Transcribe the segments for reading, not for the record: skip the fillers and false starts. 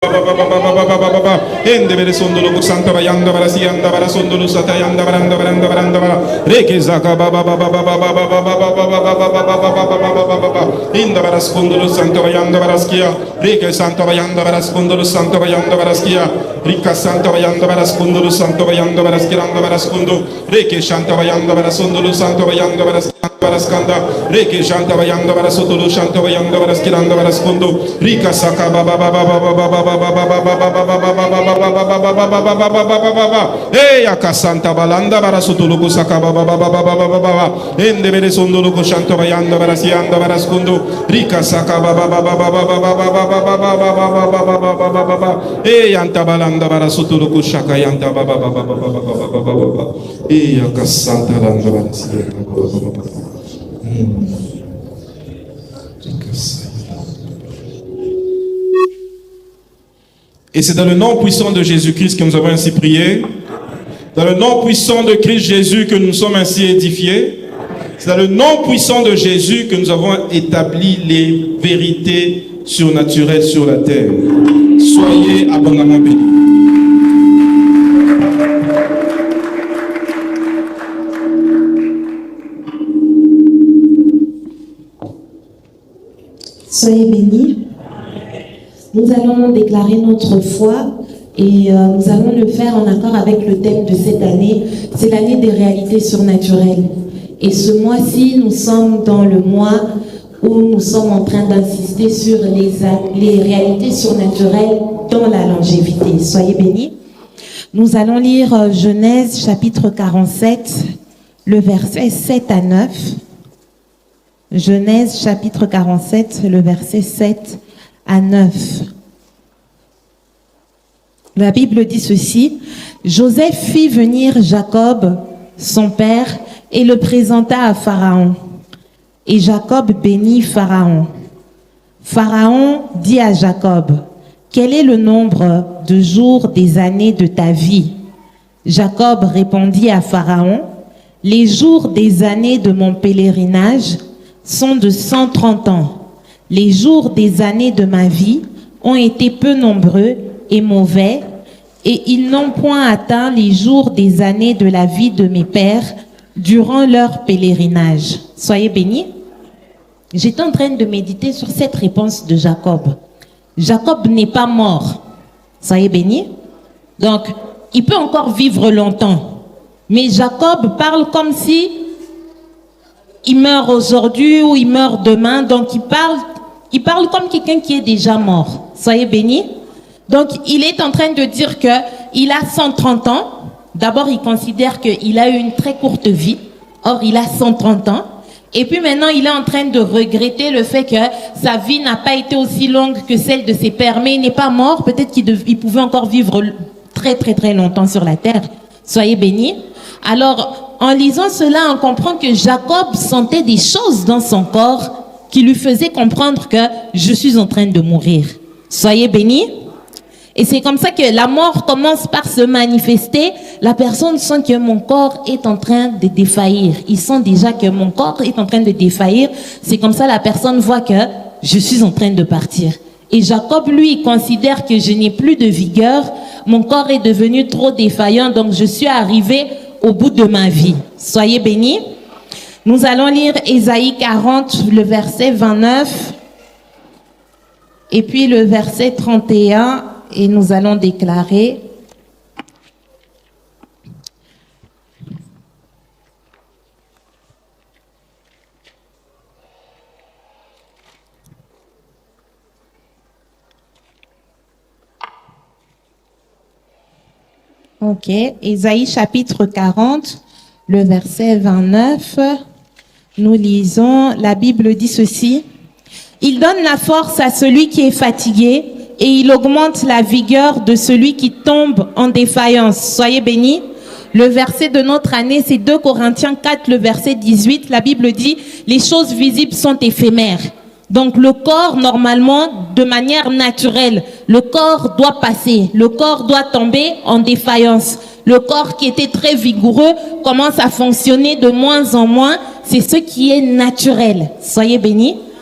Ende vere sondolo kusanta bayanda bara siyanda bara sondolo sata yanda baranda baranda baranda bara reke zaka baba baba baba baba baba inda bara skondolo santa bayanda bara skia reke santa bayanda bara skondolo santa bayanda bara skia rika santa bayanda bara skondolo santa bayanda bara skiranda bara skondo reke santa bayanda bara sondolo santa bayanda bara skanda reke santa bayanda bara sotolo santa bayanda bara skiranda bara skondo rika saka baba baba baba Hey, akasanta balanda bara sutuluku sakaba baba ende bere sonduluku shanto bayanda bara sianda bara skundu rika sakaba baba hey anta balanda bara sutuluku shaka yanta baba hey akasanta balanda bara sianda baba Et c'est dans le nom puissant de Jésus-Christ que nous avons ainsi prié. Dans le nom puissant de Christ Jésus que nous sommes ainsi édifiés. C'est dans le nom puissant de Jésus que nous avons établi les vérités surnaturelles sur la terre. Soyez abondamment bénis. Soyez bénis. Nous allons déclarer notre foi et nous allons le faire en accord avec le thème de cette année. C'est l'année des réalités surnaturelles. Et ce mois-ci, nous sommes dans le mois où nous sommes en train d'insister sur les réalités surnaturelles dans la longévité. Soyez bénis. Nous allons lire Genèse chapitre 47, le verset 7 à 9. Genèse chapitre 47, le verset 7 à 9. La Bible dit ceci: Joseph fit venir Jacob, son père, et le présenta à Pharaon. Et Jacob bénit Pharaon. Pharaon dit à Jacob: Quel est le nombre de jours des années de ta vie? Jacob répondit à Pharaon: Les jours des années de mon pèlerinage sont de 130 ans. Les jours des années de ma vie ont été peu nombreux et mauvais, et ils n'ont point atteint les jours des années de la vie de mes pères durant leur pèlerinage. Soyez bénis. J'étais en train de méditer sur cette réponse de Jacob. Jacob n'est pas mort. Soyez bénis. Donc, il peut encore vivre longtemps. Mais Jacob parle comme si il meurt aujourd'hui ou il meurt demain. Donc, il parle comme quelqu'un qui est déjà mort. Soyez bénis. Donc, il est en train de dire qu'il a 130 ans. D'abord, il considère qu'il a eu une très courte vie. Or, il a 130 ans. Et puis maintenant, il est en train de regretter le fait que sa vie n'a pas été aussi longue que celle de ses pères. Mais il n'est pas mort. Peut-être qu'il pouvait encore vivre très, très, très longtemps sur la terre. Soyez bénis. Alors, en lisant cela, on comprend que Jacob sentait des choses dans son corps qui lui faisaient comprendre que je suis en train de mourir. Soyez bénis. Et c'est comme ça que la mort commence par se manifester. La personne sent que mon corps est en train de défaillir. Il sent déjà que mon corps est en train de défaillir. C'est comme ça que la personne voit que je suis en train de partir. Et Jacob, lui, considère que je n'ai plus de vigueur. Mon corps est devenu trop défaillant. Donc, je suis arrivé au bout de ma vie. Soyez bénis. Nous allons lire Ésaïe 40, le verset 29. Et puis le verset 31. Et nous allons déclarer: Ok, Ésaïe chapitre 40, le verset 29, nous lisons, la Bible dit ceci: Il donne la force à celui qui est fatigué, et il augmente la vigueur de celui qui tombe en défaillance. Soyez bénis. Le verset de notre année, c'est 2 Corinthiens 4, le verset 18. La Bible dit: les choses visibles sont éphémères. Donc le corps, normalement, de manière naturelle, le corps doit passer. Le corps doit tomber en défaillance. Le corps qui était très vigoureux commence à fonctionner de moins en moins. C'est ce qui est naturel. Soyez bénis.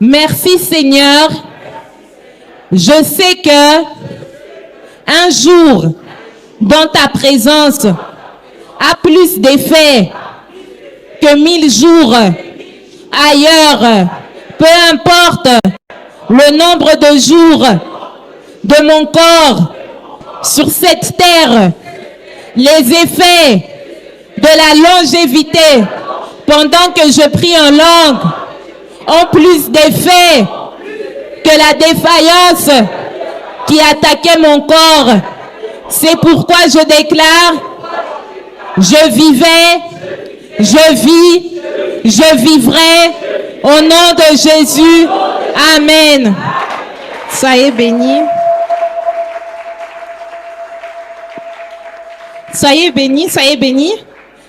Merci Seigneur. Je sais que un jour, dans ta présence, a plus d'effet que 1000 jours ailleurs. Peu importe le nombre de jours de mon corps sur cette terre, les effets de la longévité pendant que je prie en langue ont plus d'effet que la défaillance qui attaquait mon corps. C'est pourquoi je déclare, je vivais, je vis, je vivrai au nom de Jésus. Amen. Soyez bénis. Soyez bénis, soyez bénis.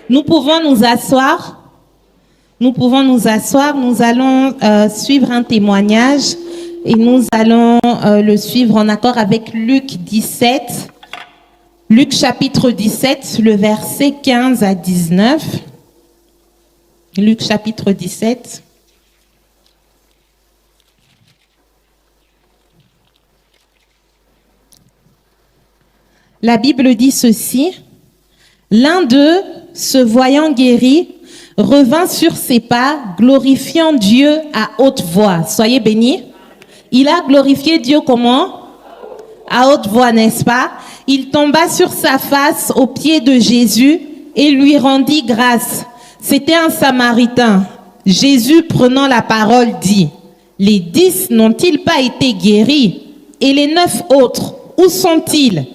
Nous pouvons nous asseoir. Nous pouvons nous asseoir. Nous allons suivre un témoignage et nous allons le suivre en accord avec Luc 17. Luc chapitre 17, le verset 15 à 19. Luc chapitre 17. La Bible dit ceci. L'un d'eux, se voyant guéri, revint sur ses pas, glorifiant Dieu à haute voix. Soyez bénis. Il a glorifié Dieu comment? À haute voix, n'est-ce pas? Il tomba sur sa face aux pieds de Jésus et lui rendit grâce. C'était un Samaritain. Jésus, prenant la parole, dit, « Les 10 n'ont-ils pas été guéris? Et les 9 autres, où sont-ils?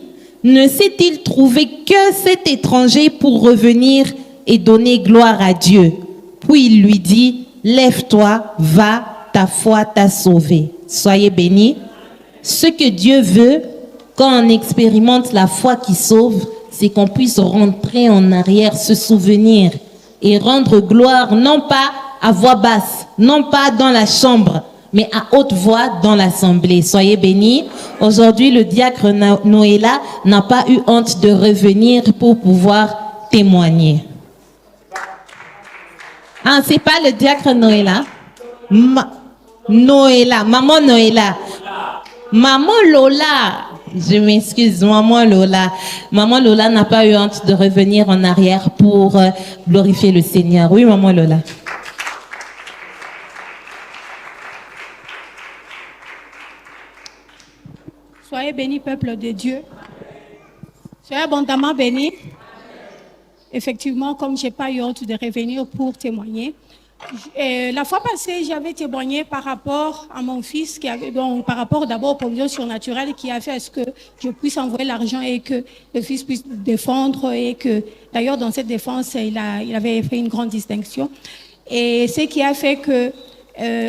Ne s'est-il trouvé que cet étranger pour revenir et donner gloire à Dieu? » Puis il lui dit, « Lève-toi, va, ta foi t'a sauvé. » Soyez bénis. Ce que Dieu veut, quand on expérimente la foi qui sauve, c'est qu'on puisse rentrer en arrière, se souvenir et rendre gloire, non pas à voix basse, non pas dans la chambre, mais à haute voix dans l'assemblée. Soyez bénis. Aujourd'hui, le diacre Noéla n'a pas eu honte de revenir pour pouvoir témoigner. Ah, c'est pas le diacre Noéla. Noéla, maman Noéla. Maman Lola. Je m'excuse, maman Lola. Maman Lola n'a pas eu honte de revenir en arrière pour glorifier le Seigneur. Oui, maman Lola. Soyez bénis, peuple de Dieu. Soyez abondamment bénis. Effectivement, comme je n'ai pas eu honte de revenir pour témoigner. La fois passée, j'avais témoigné par rapport à mon fils, par rapport d'abord aux provisions surnaturelles qui a fait à ce que je puisse envoyer l'argent et que le fils puisse défendre et que, d'ailleurs, dans cette défense, il avait fait une grande distinction. Et ce qui a fait que,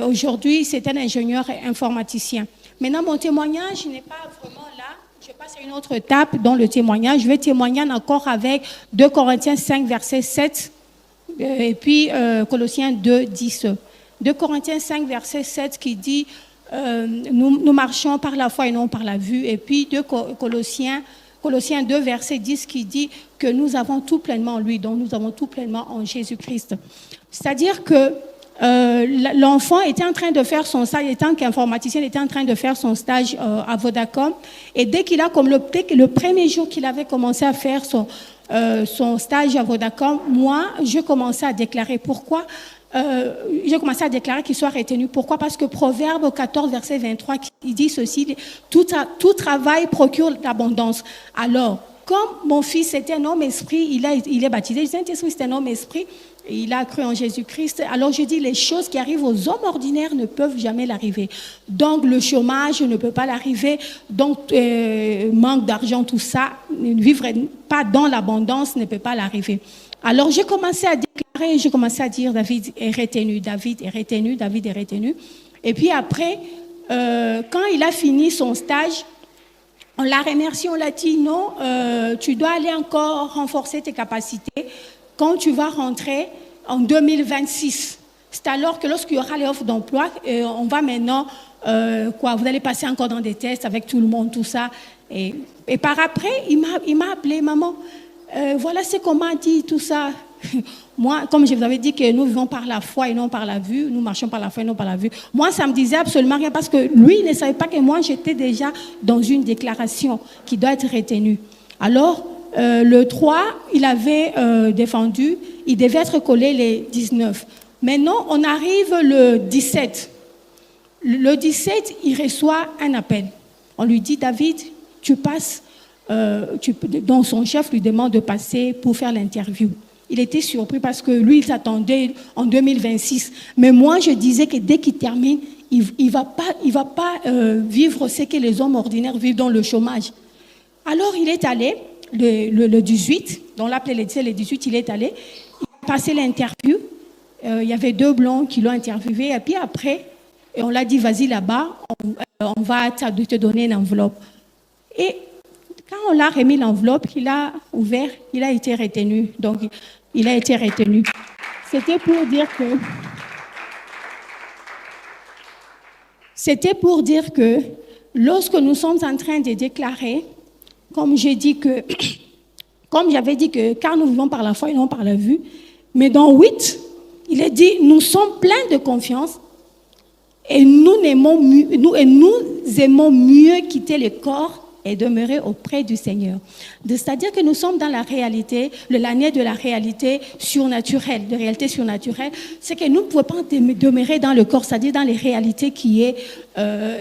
aujourd'hui, c'est un ingénieur informaticien. Maintenant, mon témoignage n'est pas vraiment là. Je passe à une autre étape dans le témoignage. Je vais témoigner encore avec 2 Corinthiens 5, verset 7, et puis Colossiens 2, 10. 2 Corinthiens 5, verset 7 qui dit nous marchons par la foi et non par la vue. Et puis 2 Colossiens 2, verset 10 qui dit que nous avons tout pleinement en lui, donc nous avons tout pleinement en Jésus-Christ. C'est-à-dire que l'enfant était en train de faire son stage, en tant qu'informaticien, il était en train de faire son stage à Vodacom. Et dès le premier jour qu'il avait commencé à faire son stage à Vodacom, moi, je commençais à déclarer pourquoi. J'ai commencé à déclarer qu'il soit retenu. Pourquoi? Parce que Proverbe 14, verset 23, il dit ceci, tout travail procure l'abondance. Alors, comme mon fils était un homme esprit, il est baptisé, le Saint-Esprit c'est un homme esprit, et il a cru en Jésus-Christ. Alors je dis, les choses qui arrivent aux hommes ordinaires ne peuvent jamais l'arriver. Donc le chômage ne peut pas l'arriver, donc manque d'argent, tout ça, vivre pas dans l'abondance ne peut pas l'arriver. Alors j'ai commencé à déclarer, j'ai commencé à dire David est retenu, David est retenu, David est retenu. Et puis après, quand il a fini son stage, on l'a remercié, on l'a dit non, tu dois aller encore renforcer tes capacités quand tu vas rentrer en 2026. C'est alors que lorsqu'il y aura les offres d'emploi, on va maintenant, vous allez passer encore dans des tests avec tout le monde, tout ça. Et par après, il m'a appelé, maman, voilà ce qu'on m'a dit, tout ça. moi, comme je vous avais dit que nous vivons par la foi et non par la vue, nous marchons par la foi et non par la vue, moi, ça me disait absolument rien parce que lui, il ne savait pas que moi, j'étais déjà dans une déclaration qui doit être retenue. Alors, le 3, il avait défendu, il devait être collé les 19. Maintenant, on arrive le 17. Le 17, il reçoit un appel. On lui dit, David, tu passes, dont son chef lui demande de passer pour faire l'interview. Il était surpris parce que lui, il s'attendait en 2026. Mais moi, je disais que dès qu'il termine, il ne va pas vivre ce que les hommes ordinaires vivent dans le chômage. Alors, il est allé, le 18, on l'appelait le 18, il est allé, il a passé l'interview. Il y avait 2 blancs qui l'ont interviewé. Et puis après, on l'a dit, vas-y là-bas, on va te donner une enveloppe. Et quand on l'a remis l'enveloppe, qu'il a ouvert, il a été retenu. Donc, il a été retenu. C'était pour dire que lorsque nous sommes en train de déclarer, comme j'avais dit que car nous vivons par la foi et non par la vue, mais dans 8, il est dit, nous sommes pleins de confiance et nous aimons mieux quitter le corps et demeurer auprès du Seigneur. C'est-à-dire que nous sommes dans la réalité, l'année de la réalité surnaturelle, de réalité surnaturelle, c'est que nous ne pouvons pas demeurer dans le corps, c'est-à-dire dans les réalités qui est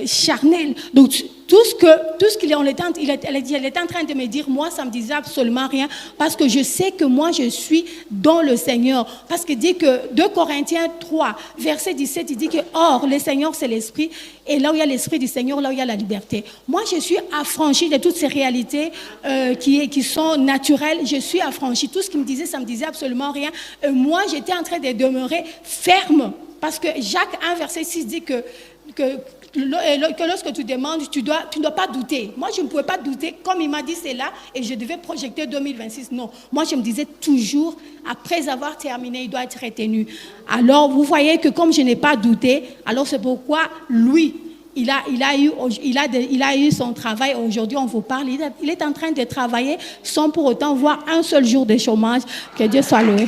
charnelle. Donc, tout ce qu'il est, elle est en train de me dire, moi, ça me disait absolument rien, parce que je sais que moi, je suis dans le Seigneur. Parce qu'il dit que 2 Corinthiens 3, verset 17, il dit que, or, le Seigneur, c'est l'Esprit, et là où il y a l'Esprit du Seigneur, là où il y a la liberté. Moi, je suis affranchie de toutes ces réalités qui sont naturelles. Je suis affranchie. Tout ce qu'il me disait, ça me disait absolument rien. Moi, j'étais en train de demeurer ferme, parce que Jacques 1, verset 6 dit que lorsque tu demandes, tu ne dois pas douter. Moi, je ne pouvais pas douter. Comme il m'a dit, c'est là, et je devais projeter 2026. Non, moi, je me disais toujours, après avoir terminé, il doit être retenu. Alors, vous voyez que comme je n'ai pas douté, alors c'est pourquoi lui, il a eu son travail. Aujourd'hui, on vous parle. Il est en train de travailler sans pour autant voir un seul jour de chômage. Que Dieu soit loué.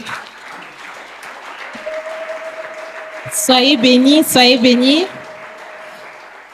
Soyez bénis, soyez bénis.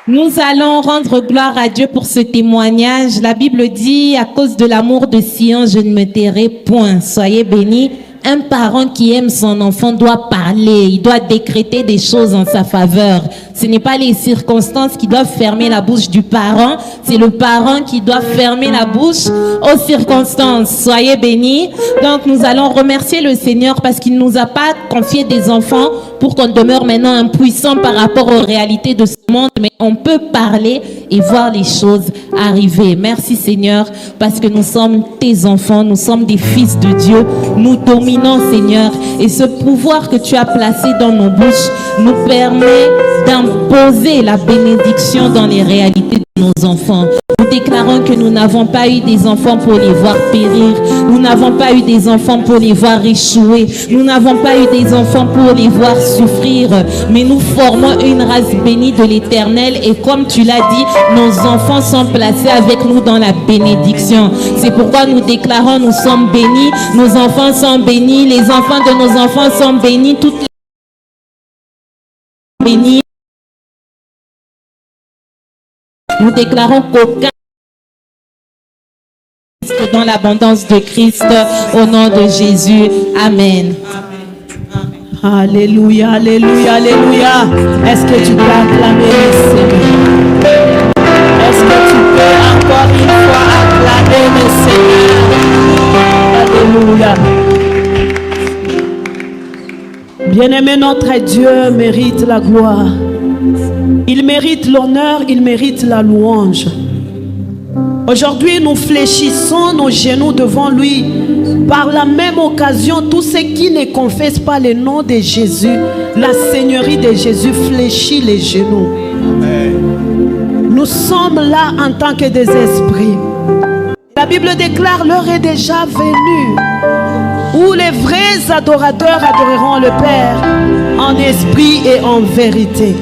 Nous allons rendre gloire à Dieu pour ce témoignage. La Bible dit, à cause de l'amour de Sion, je ne me tairai point. Soyez bénis. Un parent qui aime son enfant doit parler, il doit décréter des choses en sa faveur. Ce n'est pas les circonstances qui doivent fermer la bouche du parent, c'est le parent qui doit fermer la bouche aux circonstances. Soyez bénis. Donc nous allons remercier le Seigneur parce qu'il ne nous a pas confié des enfants pour qu'on demeure maintenant impuissant par rapport aux réalités de ce monde, mais on peut parler et voir les choses arriver. Merci Seigneur, parce que nous sommes tes enfants, nous sommes des fils de Dieu, nous dominons Seigneur, et ce pouvoir que tu as placé dans nos bouches nous permet d'imposer la bénédiction dans les réalités de nos enfants. Nous déclarons que nous n'avons pas eu des enfants pour les voir périr. Nous n'avons pas eu des enfants pour les voir échouer. Nous n'avons pas eu des enfants pour les voir souffrir. Mais nous formons une race bénie de l'Éternel. Et comme tu l'as dit, nos enfants sont placés avec nous dans la bénédiction. C'est pourquoi nous déclarons, nous sommes bénis. Nos enfants sont bénis. Les enfants de nos enfants sont bénis. Toutes les bénis. Nous déclarons qu'aucun dans l'abondance de Christ, au nom de Jésus. Amen. Alléluia, alléluia, alléluia. Est-ce que tu peux acclamer le Seigneur? Est-ce que tu peux encore une fois acclamer le Seigneur? Alléluia. Bien-aimé, notre Dieu mérite la gloire. Il mérite l'honneur, il mérite la louange. Aujourd'hui, nous fléchissons nos genoux devant lui. Par la même occasion, tous ceux qui ne confessent pas le nom de Jésus, la Seigneurie de Jésus fléchit les genoux. Nous sommes là en tant que des esprits. La Bible déclare, l'heure est déjà venue où les vrais adorateurs adoreront le Père en esprit et en vérité.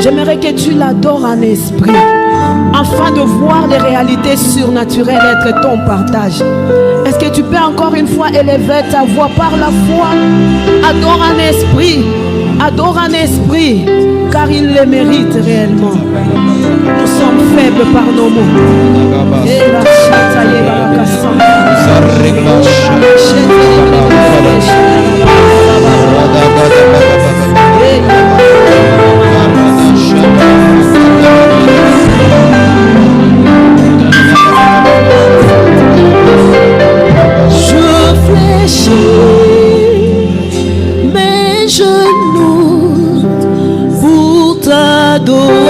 J'aimerais que tu l'adores en esprit, afin de voir les réalités surnaturelles être ton partage. Est-ce que tu peux encore une fois élever ta voix par la foi? Adore en esprit, adore en esprit, car il les mérite réellement. Nous sommes faibles par nos mots. Je fléchis mes genoux pour t'adorer.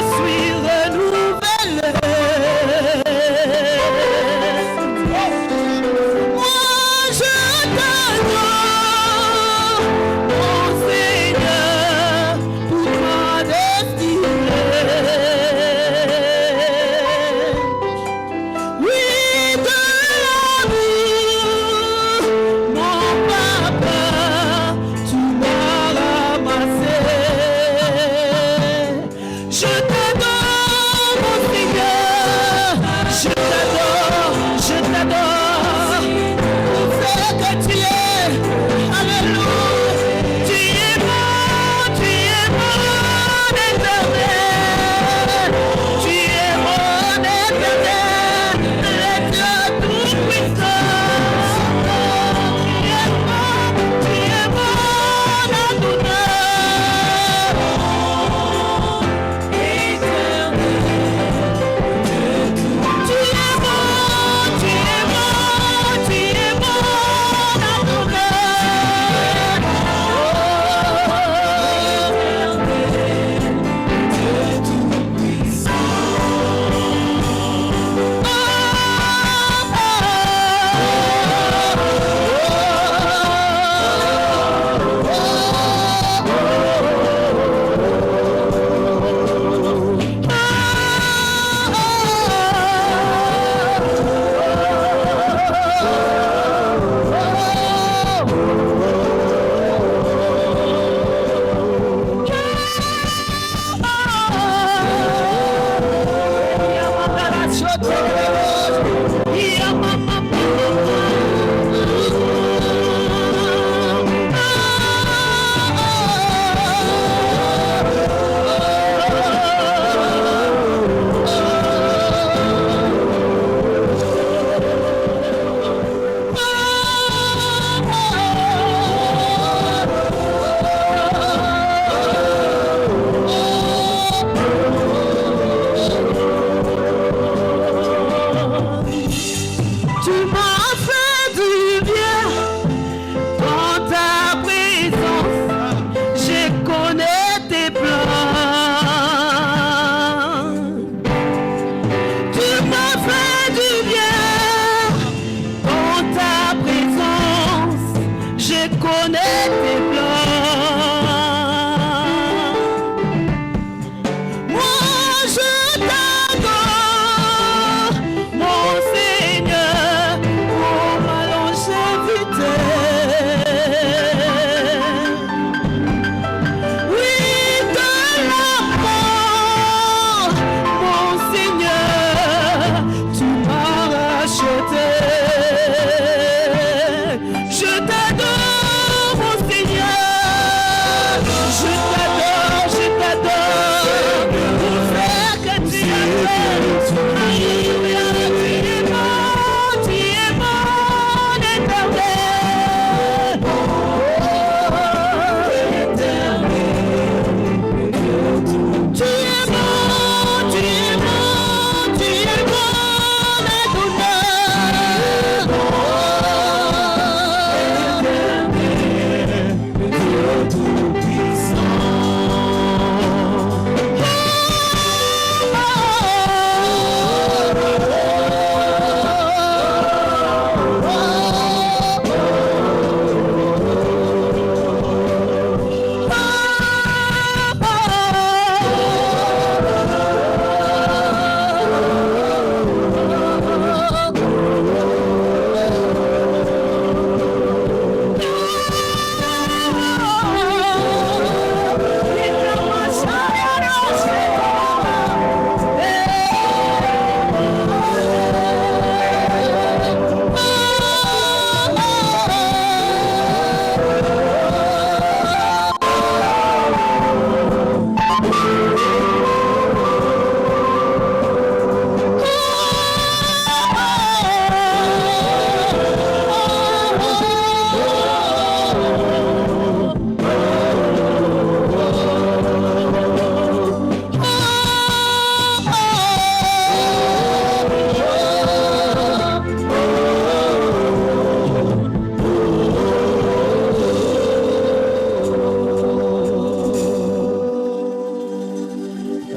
suis renouvelé. Moi je t'adore, mon Seigneur, pour ma destinée. Oui, de l'amour, mon papa, tu m'as ramassé. Je t'adore.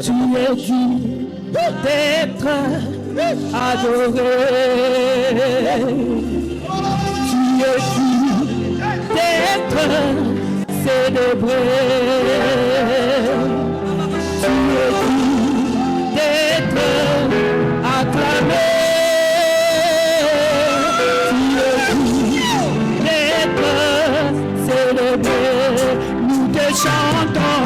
Tu es digne d'être adoré. Tu es digne d'être célébré. Tu es digne d'être acclamé. Tu es digne d'être célébré. Nous te chantons.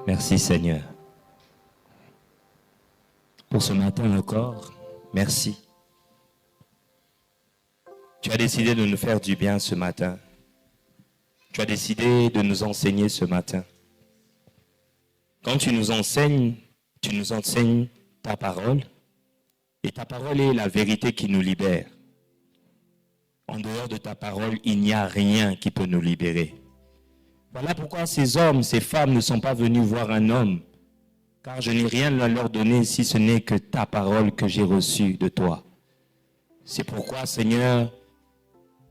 Merci Seigneur. Pour ce matin encore, merci. Tu as décidé de nous faire du bien ce matin. Tu as décidé de nous enseigner ce matin. Quand tu nous enseignes ta parole. Et ta parole est la vérité qui nous libère. En dehors de ta parole, il n'y a rien qui peut nous libérer. Voilà pourquoi ces hommes, ces femmes ne sont pas venus voir un homme. Car je n'ai rien à leur donner si ce n'est que ta parole que j'ai reçue de toi. C'est pourquoi, Seigneur,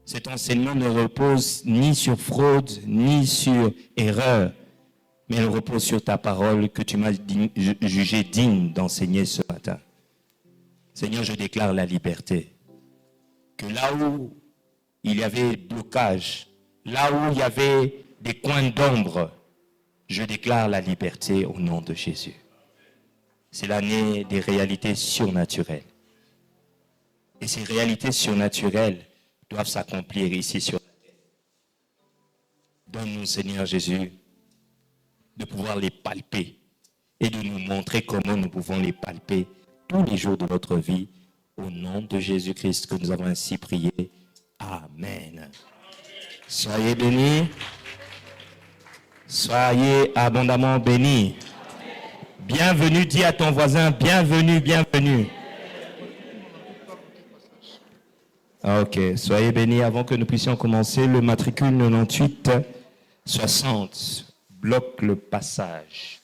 cet enseignement ne repose ni sur fraude, ni sur erreur, mais il repose sur ta parole que tu m'as jugé digne d'enseigner ce matin. Seigneur, je déclare la liberté. Que là où il y avait blocage, là où il y avait des coins d'ombre, je déclare la liberté au nom de Jésus. C'est l'année des réalités surnaturelles. Et ces réalités surnaturelles doivent s'accomplir ici sur la terre. Donne-nous, Seigneur Jésus, de pouvoir les palper et de nous montrer comment nous pouvons les palper tous les jours de notre vie. Au nom de Jésus-Christ que nous avons ainsi prié. Amen. Soyez bénis. Soyez abondamment bénis. Bienvenue, dis à ton voisin, bienvenue, bienvenue. Ok, soyez bénis. Avant que nous puissions commencer, le matricule 98 60 bloque le passage.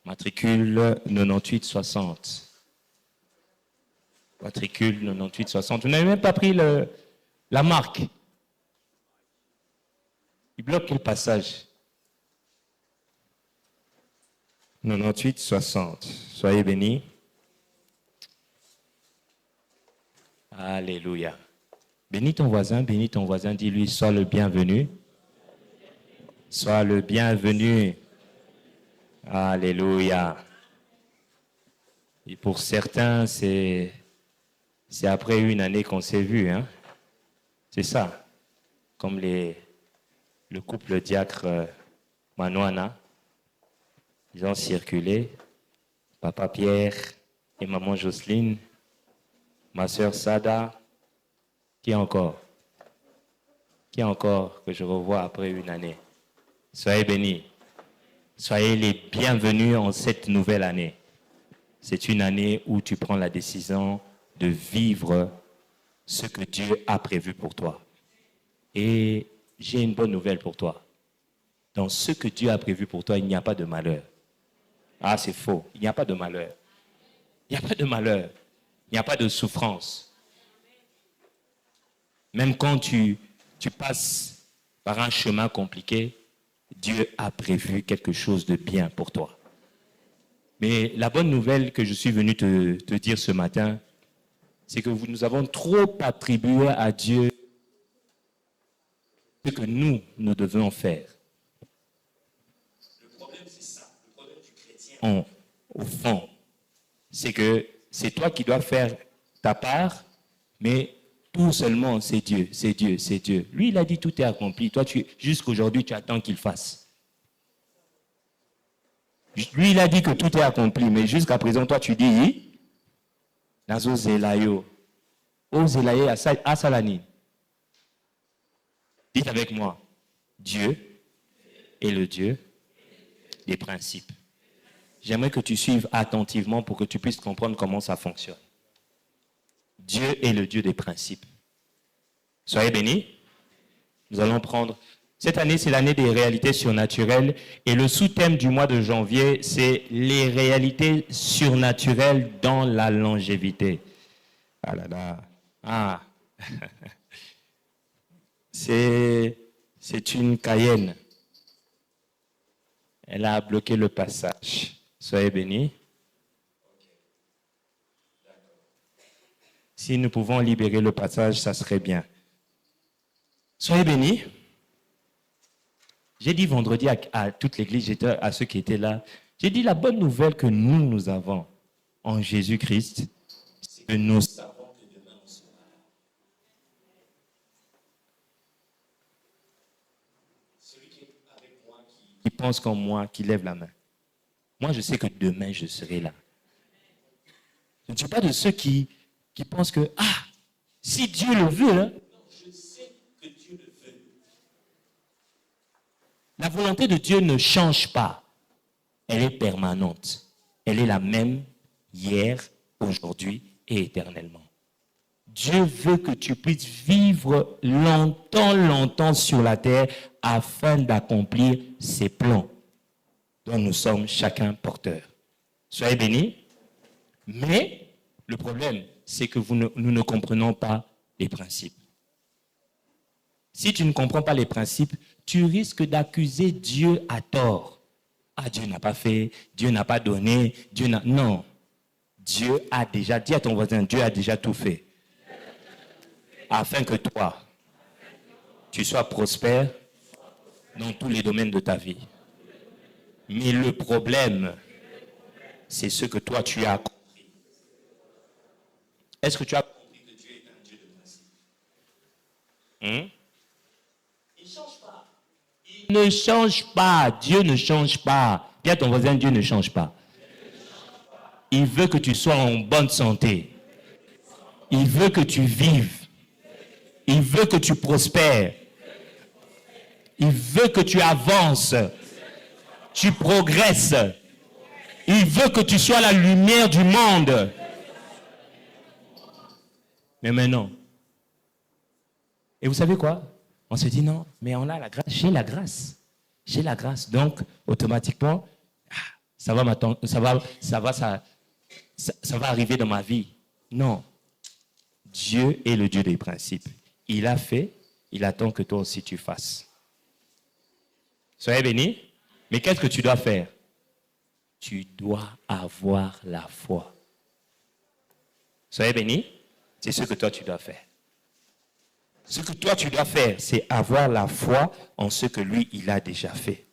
Matricule 98 60. Matricule 98 60. Vous n'avez même pas pris la marque. Il bloque le passage. 98 60. Soyez bénis. Alléluia. Bénis ton voisin, dis-lui, sois le bienvenu. Sois le bienvenu. Alléluia. Et pour certains, c'est après une année qu'on s'est vu, hein. C'est ça. Comme le couple diacre Manoana, ils ont circulé. Papa Pierre et maman Jocelyne, ma sœur Sada, qui encore que je revois après une année. Soyez bénis. Soyez les bienvenus en cette nouvelle année. C'est une année où tu prends la décision de vivre ce que Dieu a prévu pour toi. Et j'ai une bonne nouvelle pour toi. Dans ce que Dieu a prévu pour toi, il n'y a pas de malheur. Ah, c'est faux. Il n'y a pas de malheur. Il n'y a pas de malheur. Il n'y a pas de souffrance. Même quand tu passes par un chemin compliqué, Dieu a prévu quelque chose de bien pour toi. Mais la bonne nouvelle que je suis venu te dire ce matin, c'est que nous avons trop attribué à Dieu ce que nous devons faire. Le problème, c'est ça. Le problème du chrétien, au fond, c'est que c'est toi qui dois faire ta part, mais tout seulement, c'est Dieu, c'est Dieu, c'est Dieu. Lui, il a dit tout est accompli. Toi, jusqu'aujourd'hui, tu attends qu'il fasse. Lui, il a dit que tout est accompli, mais jusqu'à présent, toi, tu dis, Nazo Zelayo, O Zelaye Asalani. Dites avec moi, Dieu est le Dieu des principes. J'aimerais que tu suives attentivement pour que tu puisses comprendre comment ça fonctionne. Dieu est le Dieu des principes. Soyez bénis. Nous allons prendre... Cette année, c'est l'année des réalités surnaturelles. Et le sous-thème du mois de janvier, c'est les réalités surnaturelles dans la longévité. Ah là là. Ah. C'est une Cayenne. Elle a bloqué le passage. Soyez bénis. Si nous pouvons libérer le passage, ça serait bien. Soyez bénis. J'ai dit vendredi à toute l'église, j'étais à ceux qui étaient là, j'ai dit la bonne nouvelle que nous avons en Jésus-Christ, c'est que nous savons que demain on sera là. Celui qui est avec moi, qui pense comme moi, qui lève la main. Moi, je sais que demain, je serai là. Je ne suis pas de ceux qui pensent que, si Dieu le veut, hein, je sais que Dieu le veut. La volonté de Dieu ne change pas. Elle est permanente. Elle est la même hier, aujourd'hui et éternellement. Dieu veut que tu puisses vivre longtemps, longtemps sur la terre afin d'accomplir ses plans dont nous sommes chacun porteurs. Soyez bénis. Mais le problème, c'est que nous ne comprenons pas les principes. Si tu ne comprends pas les principes, tu risques d'accuser Dieu à tort. Dieu n'a pas fait, Dieu n'a pas donné, Non. Dieu a déjà, dis à ton voisin, Dieu a déjà tout fait. Afin que toi, tu sois prospère dans tous les domaines de ta vie. Mais le problème, c'est ce que toi, tu as compris. Est-ce que tu as compris que Dieu est un Dieu de principe? Il ne change pas. Il ne change pas. Dieu ne change pas. Dis à ton voisin, Dieu ne change pas. Il veut que tu sois en bonne santé. Il veut que tu vives. Il veut que tu prospères. Il veut que tu avances. Tu progresses. Il veut que tu sois la lumière du monde. Mais maintenant. Et vous savez quoi? On se dit non, mais on a la grâce. J'ai la grâce. J'ai la grâce. Donc, automatiquement, ça va arriver dans ma vie. Non. Dieu est le Dieu des principes. Il a fait, il attend que toi aussi tu fasses. Soyez bénis. Mais qu'est-ce que tu dois faire? Tu dois avoir la foi. Soyez bénis. C'est ce que toi tu dois faire. Ce que toi tu dois faire, c'est avoir la foi en ce que lui, il a déjà fait.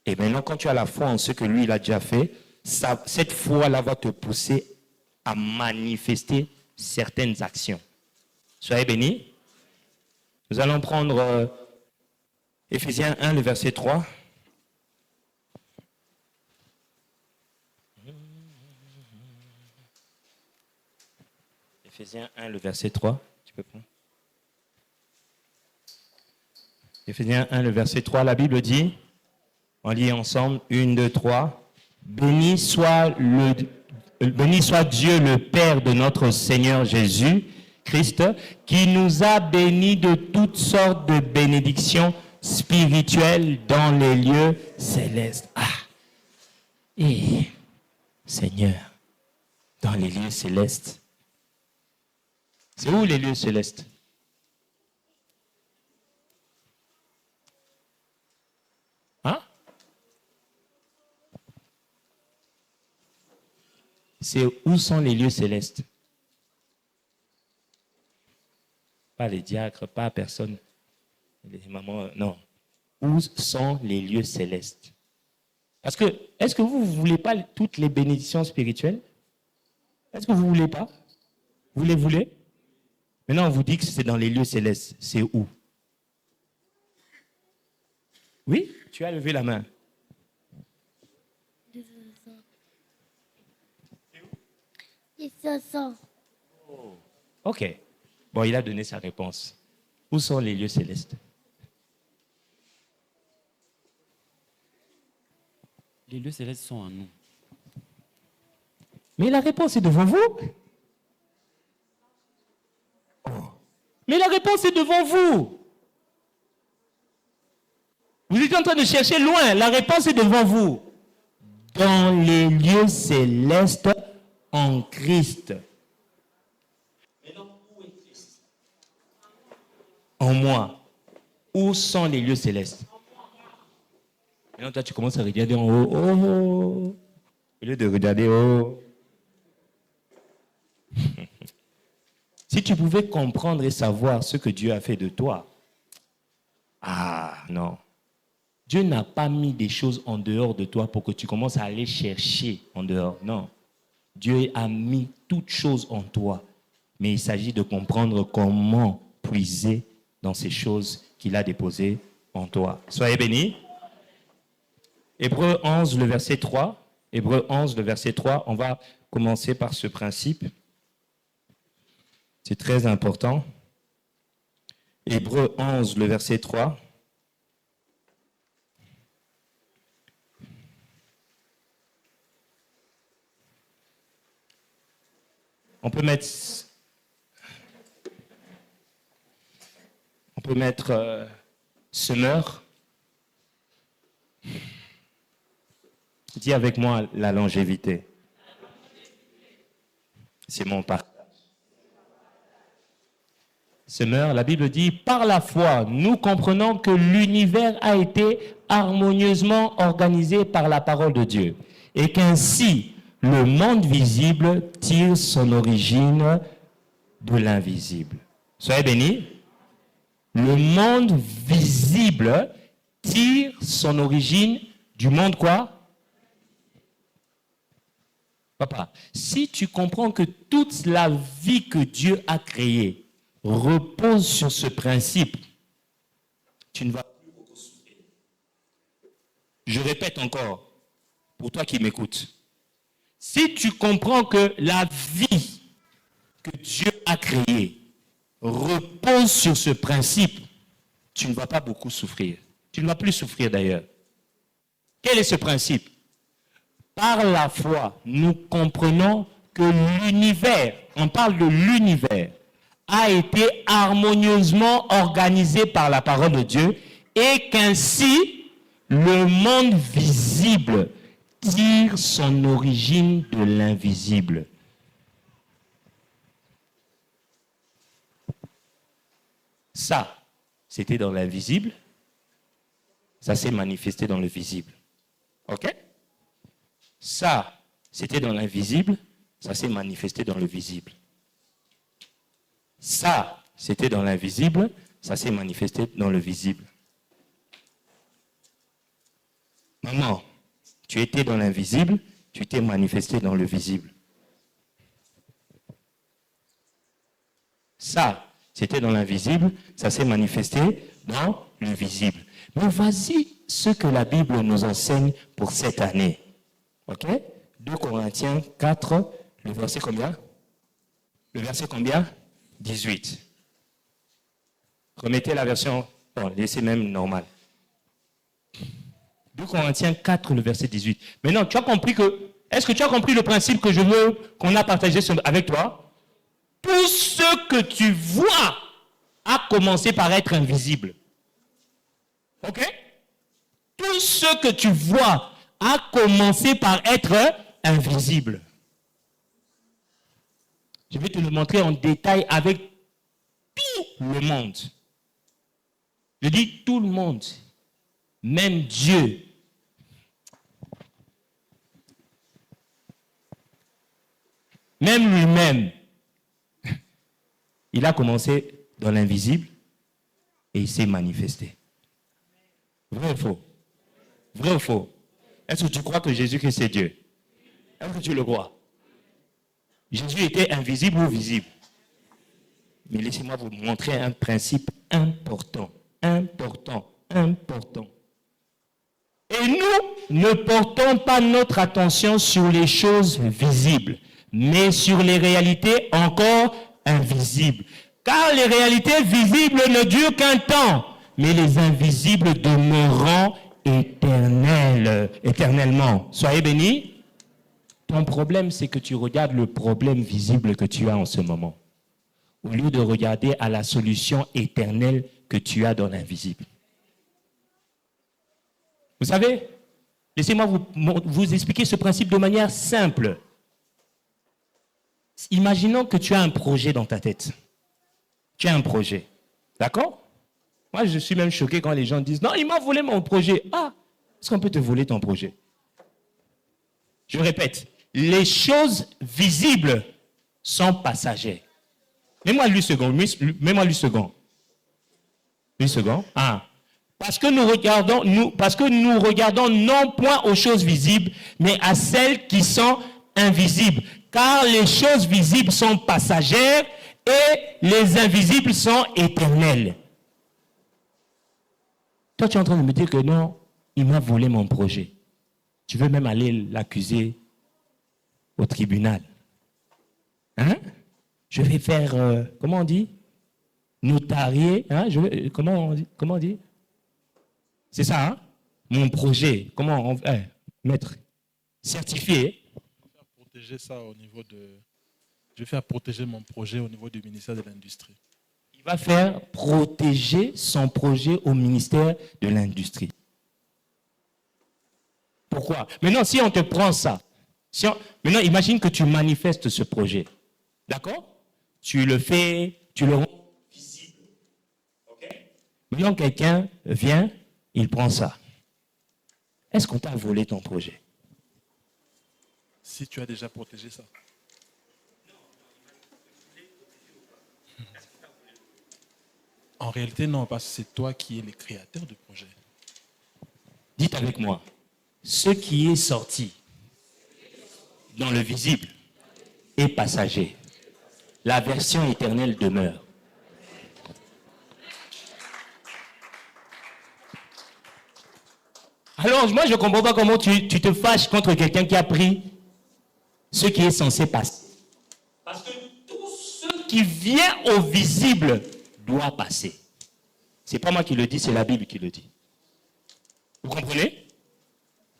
Et maintenant, quand tu as la foi en ce que lui, il a déjà fait, cette foi-là va te pousser à manifester certaines actions. Soyez bénis. Nous allons prendre Éphésiens 1, le verset 3. Éphésiens 1, le verset 3. Tu peux prendre. Éphésiens 1, le verset 3, la Bible dit, on lit ensemble, 1, 2, 3. Béni soit Dieu le Père de notre Seigneur Jésus-Christ, qui nous a bénis de toutes sortes de bénédictions spirituelles dans les lieux célestes. Et Seigneur, dans les lieux célestes. C'est où les lieux célestes? C'est où sont les lieux célestes? Pas les diacres, pas personne. Les mamans, non. Où sont les lieux célestes? Parce que, est-ce que vous ne voulez pas toutes les bénédictions spirituelles? Est-ce que vous ne voulez pas? Vous les voulez? Maintenant, on vous dit que c'est dans les lieux célestes. C'est où? Oui? Tu as levé la main. Oh. Ok. Bon, il a donné sa réponse. Où sont les lieux célestes? Les lieux célestes sont en nous. Mais la réponse est devant vous. Oh. Mais la réponse est devant vous. Vous êtes en train de chercher loin. La réponse est devant vous. Dans les lieux célestes en Christ. Maintenant, où est Christ? En moi. Où sont les lieux célestes? Maintenant, toi, tu commences à regarder en haut. Oh. Au lieu de regarder haut. Si tu pouvais comprendre et savoir ce que Dieu a fait de toi. Non. Dieu n'a pas mis des choses en dehors de toi pour que tu commences à aller chercher en dehors. Non. Dieu a mis toutes choses en toi. Mais il s'agit de comprendre comment puiser dans ces choses qu'il a déposées en toi. Soyez bénis. Hébreux 11, le verset 3. Hébreux 11, le verset 3. On va commencer par ce principe. C'est très important. Hébreux 11, le verset 3. On peut mettre semeur. Dis avec moi la longévité. C'est mon partage. Semeur, la Bible dit, par la foi, nous comprenons que l'univers a été harmonieusement organisé par la parole de Dieu et qu'ainsi le monde visible tire son origine de l'invisible. Soyez bénis. Le monde visible tire son origine du monde quoi? Papa, si tu comprends que toute la vie que Dieu a créée repose sur ce principe, tu ne vas plus beaucoup souffrir. Je répète encore, pour toi qui m'écoutes, si tu comprends que la vie que Dieu a créée repose sur ce principe, tu ne vas pas beaucoup souffrir. Tu ne vas plus souffrir d'ailleurs. Quel est ce principe? Par la foi, nous comprenons que l'univers, on parle de l'univers, a été harmonieusement organisé par la parole de Dieu et qu'ainsi le monde visible tire son origine de l'invisible. Ça, c'était dans l'invisible, ça s'est manifesté dans le visible. OK? Ça, c'était dans l'invisible, ça s'est manifesté dans le visible. Ça, c'était dans l'invisible, ça s'est manifesté dans le visible. Maman, tu étais dans l'invisible, tu t'es manifesté dans le visible. Ça, c'était dans l'invisible, ça s'est manifesté dans le visible. Mais voici ce que la Bible nous enseigne pour cette année. OK? 2 Corinthiens 4, le verset combien? Le verset combien? 18. Remettez la version, non, laissez même normal. 2 Corinthiens 4, le verset 18. Maintenant, tu as compris que, est-ce que tu as compris le principe que je veux qu'on a partagé avec toi? Tout ce que tu vois a commencé par être invisible. OK? Tout ce que tu vois a commencé par être invisible. Je vais te le montrer en détail avec tout le monde. Je dis tout le monde, même Dieu. Même lui-même. Il a commencé dans l'invisible et il s'est manifesté. Vrai ou faux? Vrai ou faux? Est-ce que tu crois que Jésus-Christ est Dieu? Est-ce que tu le crois? Jésus était invisible ou visible? Mais laissez-moi vous montrer un principe important. Important. Et nous ne portons pas notre attention sur les choses visibles, mais sur les réalités encore invisibles. Car les réalités visibles ne durent qu'un temps, mais les invisibles demeureront éternellement. Soyez bénis. Ton problème, c'est que tu regardes le problème visible que tu as en ce moment, au lieu de regarder à la solution éternelle que tu as dans l'invisible. Vous savez, laissez-moi vous expliquer ce principe de manière simple. Imaginons que tu as un projet dans ta tête. Tu as un projet. D'accord? Moi, je suis même choqué quand les gens disent « Non, il m'a volé mon projet. » Ah, est-ce qu'on peut te voler ton projet? Je répète, les choses visibles sont passagères. Mets-moi lui second. Mets-moi lui second. Lui second. Ah. Parce que nous regardons non point aux choses visibles, mais à celles qui sont invisibles. Car les choses visibles sont passagères et les invisibles sont éternelles. Toi, tu es en train de me dire que non, il m'a volé mon projet. Tu veux même aller l'accuser au tribunal. Hein? Je vais faire, comment on dit? Notarier. Hein? Comment on dit? C'est ça, hein? Mon projet. Comment on maître? Certifié. Protéger ça au niveau de... Je vais faire protéger mon projet au niveau du ministère de l'Industrie. Il va faire protéger son projet au ministère de l'Industrie. Pourquoi? Maintenant, si on te prend ça, maintenant, imagine que tu manifestes ce projet. D'accord? Tu le fais, tu le rends visible. OK? Maintenant, quelqu'un vient, il prend ça. Est-ce qu'on t'a volé ton projet? Si tu as déjà protégé ça. En réalité, non, parce que c'est toi qui es le créateur du projet. Dites avec moi, ce qui est sorti dans le visible est passager. La version éternelle demeure. Alors, moi, je ne comprends pas comment tu te fâches contre quelqu'un qui a pris ce qui est censé passer. Parce que tout ce qui vient au visible doit passer. Ce n'est pas moi qui le dis, c'est la Bible qui le dit. Vous comprenez?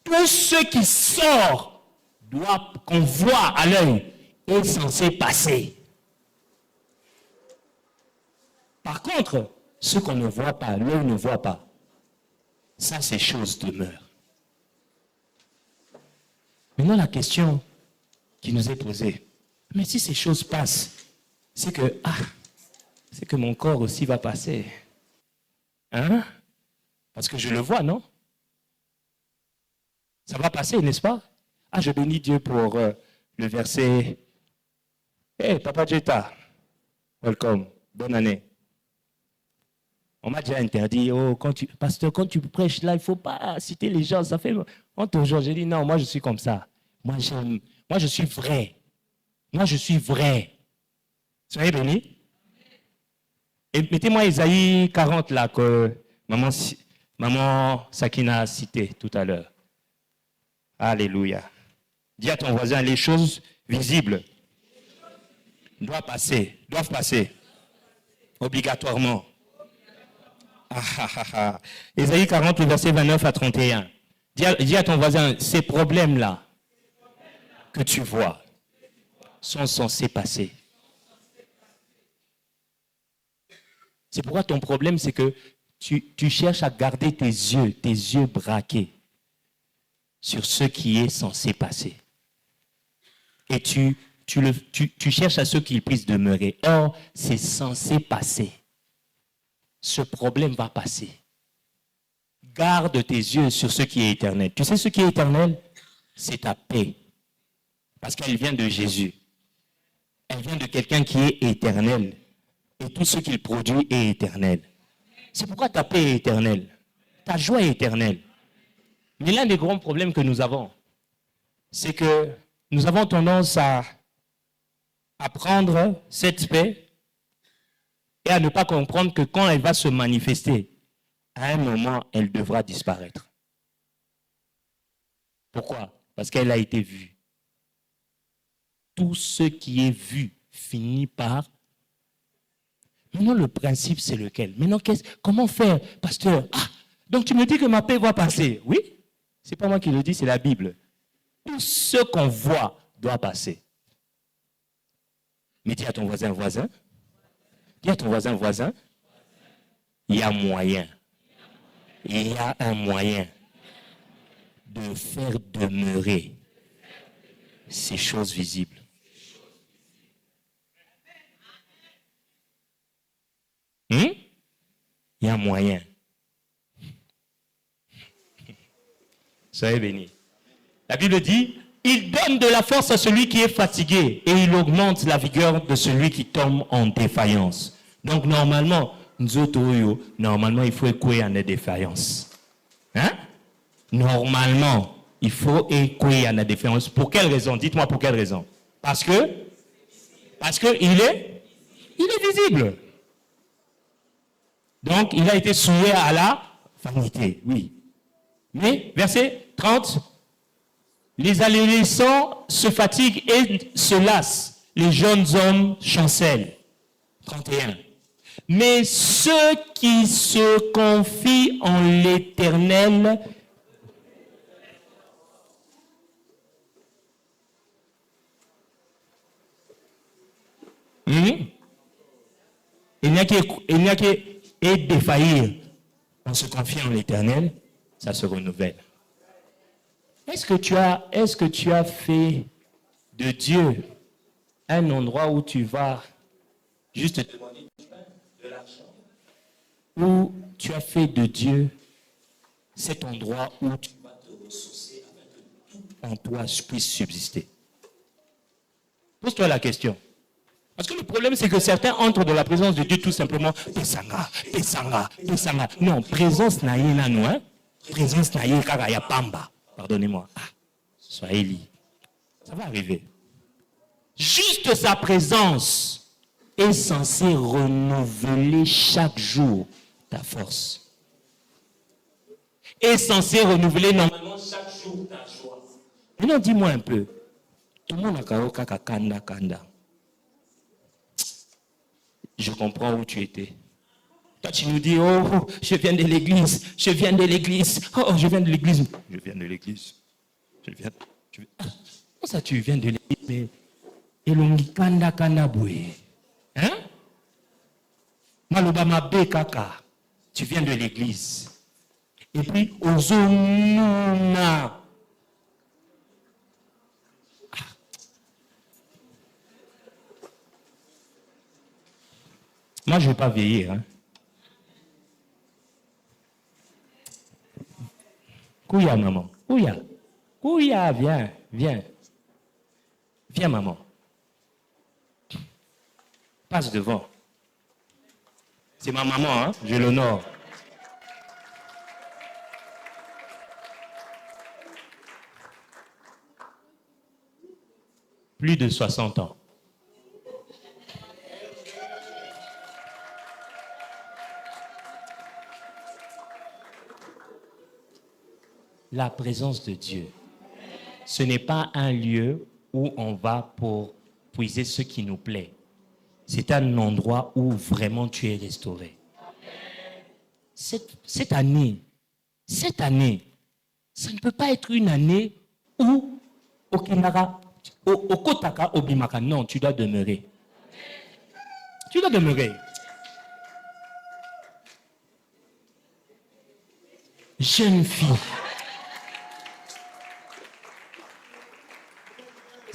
Tout ce qui sort, qu'on voit à l'œil, est censé passer. Par contre, ce qu'on ne voit pas, l'œil ne voit pas, ça, ces choses demeurent. Maintenant, la question qui nous est posée, mais si ces choses passent, c'est que mon corps aussi va passer. Hein? Parce que je le vois, non? Ça va passer, n'est-ce pas? Ah, je bénis Dieu pour le verset. Hey, Papa Jetta, welcome, bonne année. On m'a déjà interdit, pasteur, quand tu prêches là, il ne faut pas citer les gens, ça fait honte aux gens. J'ai dit non, moi je suis comme ça. Moi je suis vrai. Moi je suis vrai. Soyez bénis. Et mettez-moi Isaïe 40 là, que maman Sakina a cité tout à l'heure. Alléluia. Dis à ton voisin, les choses visibles doivent passer, obligatoirement. Isaïe 40, verset 29 à 31. Dis à ton voisin, ces problèmes-là que tu vois sont censés passer. C'est pourquoi ton problème, c'est que tu cherches à garder tes yeux braqués sur ce qui est censé passer. Et tu cherches à ce qu'il puisse demeurer. Or, c'est censé passer. Ce problème va passer. Garde tes yeux sur ce qui est éternel. Tu sais ce qui est éternel? C'est ta paix. Parce qu'elle vient de Jésus. Elle vient de quelqu'un qui est éternel. Et tout ce qu'il produit est éternel. C'est pourquoi ta paix est éternelle. Ta joie est éternelle. Mais l'un des grands problèmes que nous avons, c'est que nous avons tendance à prendre cette paix et à ne pas comprendre que quand elle va se manifester, à un moment, elle devra disparaître. Pourquoi? Parce qu'elle a été vue. Tout ce qui est vu finit par... Maintenant, le principe, c'est lequel? Maintenant, comment faire, pasteur? Donc tu me dis que ma paix va passer. Oui, c'est pas moi qui le dis, c'est la Bible. Tout ce qu'on voit doit passer. Mais dis à ton voisin, dis à ton voisin, il y a moyen. Il y a un moyen de faire demeurer ces choses visibles. Il y a un moyen. Soyez bénis. La Bible dit, il donne de la force à celui qui est fatigué et il augmente la vigueur de celui qui tombe en défaillance. Donc normalement, il faut écouer en défaillance. Hein? Normalement, il faut écouer en défaillance. Pour quelle raison? Dites-moi pour quelle raison. Parce que il est visible. Donc, il a été souillé à la vanité, oui. Mais, verset 30, Les adolescents se fatiguent et se lassent. Les jeunes hommes chancellent. 31. Mais ceux qui se confient en l'Éternel il n'y a qu'à défaillir en se confiant en l'Éternel, ça se renouvelle. Est-ce que tu as fait de Dieu un endroit où tu vas juste te demander de l'argent? Ou tu as fait de Dieu cet endroit où tu vas te ressourcer afin que tout en toi puisse subsister? Pose-toi la question. Parce que le problème, c'est que certains entrent dans la présence de Dieu tout simplement. Pesanga. Non, présence naïna nous, hein? Présence naïna karaya pamba. Pardonnez-moi. Soyez libre. Ça va arriver. Juste sa présence est censée renouveler chaque jour ta force. Est censée renouveler normalement chaque jour ta joie. Maintenant, dis-moi un peu. Tout le monde a kanda. Je comprends où tu étais. Toi, tu nous dis, oh, je viens de l'église. Oh, je viens de l'église. Comment ça, tu viens de l'église? Mais, elongi kanda boué. Hein? Malobama bekaka. Tu viens de l'église. Et puis, ozonuna. Moi, je ne vais pas vieillir. Hein. Kouya, maman. Kouya, viens. Viens, maman. Passe devant. C'est ma maman, hein? Je l'honore. Plus de 60 ans. La présence de Dieu, ce n'est pas un lieu où on va pour puiser ce qui nous plaît. C'est un endroit où vraiment tu es restauré. Cette année, ça ne peut pas être une année où au Kotaka, au Bimaka. Non, tu dois demeurer. Tu dois demeurer. Jeune fille.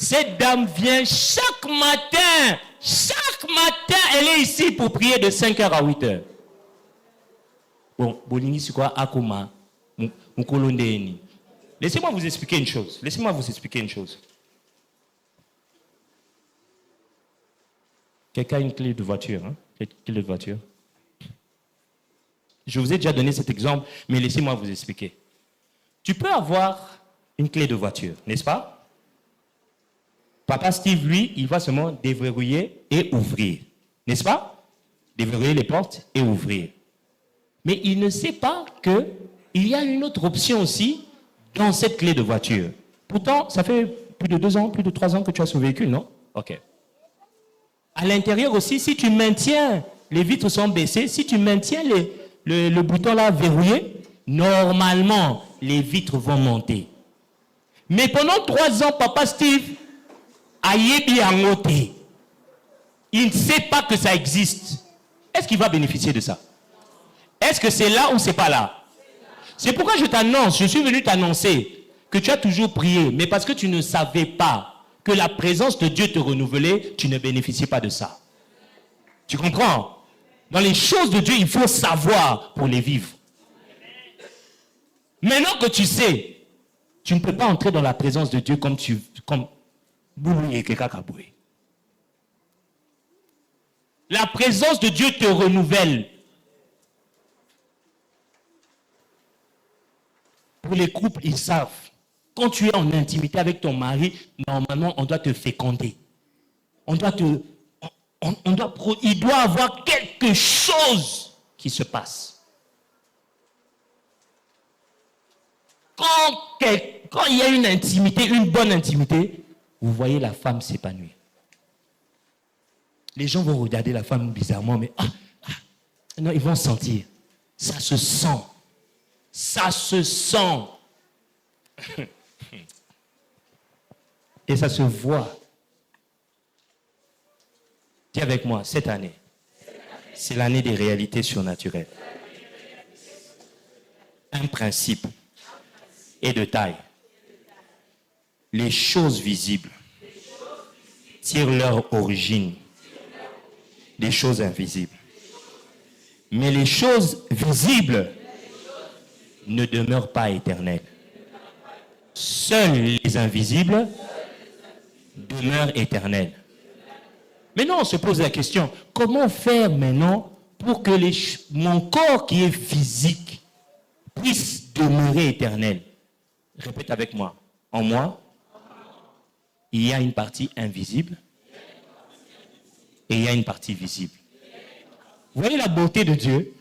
Cette dame vient chaque matin, elle est ici pour prier de 5h à 8h. Bon, Bolini, c'est quoi? Akuma, Mukolondeni. Laissez-moi vous expliquer une chose. Quelqu'un a une clé de voiture, hein? Clé de voiture. Je vous ai déjà donné cet exemple, mais laissez-moi vous expliquer. Tu peux avoir une clé de voiture, n'est-ce pas? Papa Steve, lui, il va seulement déverrouiller et ouvrir. N'est-ce pas? Déverrouiller les portes et ouvrir. Mais il ne sait pas qu'il y a une autre option aussi dans cette clé de voiture. Pourtant, ça fait plus de 2 ans, plus de 3 ans que tu as ce véhicule, non? Ok. À l'intérieur aussi, si tu maintiens, les vitres sont baissées, si tu maintiens le bouton là verrouillé, normalement, les vitres vont monter. Mais pendant 3 ans, Papa Steve, il ne sait pas que ça existe. Est-ce qu'il va bénéficier de ça? Est-ce que c'est là ou c'est pas là? C'est pourquoi je suis venu t'annoncer que tu as toujours prié, mais parce que tu ne savais pas que la présence de Dieu te renouvelait, tu ne bénéficiais pas de ça. Tu comprends? Dans les choses de Dieu, il faut savoir pour les vivre. Maintenant que tu sais, tu ne peux pas entrer dans la présence de Dieu comme la présence de Dieu te renouvelle. Pour les couples, ils savent. Quand tu es en intimité avec ton mari, normalement, on doit te féconder. Il doit avoir quelque chose qui se passe. quand il y a une intimité, une bonne intimité, vous voyez la femme s'épanouir. Les gens vont regarder la femme bizarrement, mais non, ils vont sentir. Ça se sent. Ça se sent. Et ça se voit. Dis avec moi, cette année, c'est l'année des réalités surnaturelles. Un principe est de taille. Les choses visibles tirent leur origine des choses invisibles. Mais les choses visibles ne demeurent pas éternelles. Seuls les invisibles demeurent éternels. Maintenant, on se pose la question, comment faire maintenant pour que mon corps qui est physique puisse demeurer éternel? Répète avec moi. En moi, il y a une partie invisible et il y a une partie visible. Vous voyez la beauté de Dieu?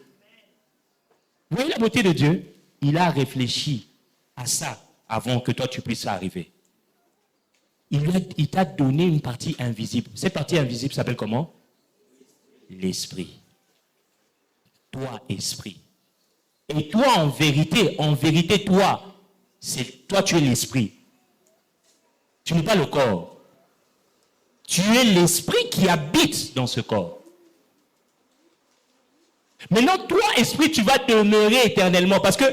Vous voyez la beauté de Dieu? Il a réfléchi à ça avant que toi tu puisses arriver. Il t'a donné une partie invisible. Cette partie invisible s'appelle comment? L'esprit. Toi, esprit. Et toi, en vérité, toi, toi, tu es l'esprit. Tu n'es pas le corps. Tu es l'esprit qui habite dans ce corps. Maintenant, toi, esprit, tu vas demeurer éternellement parce que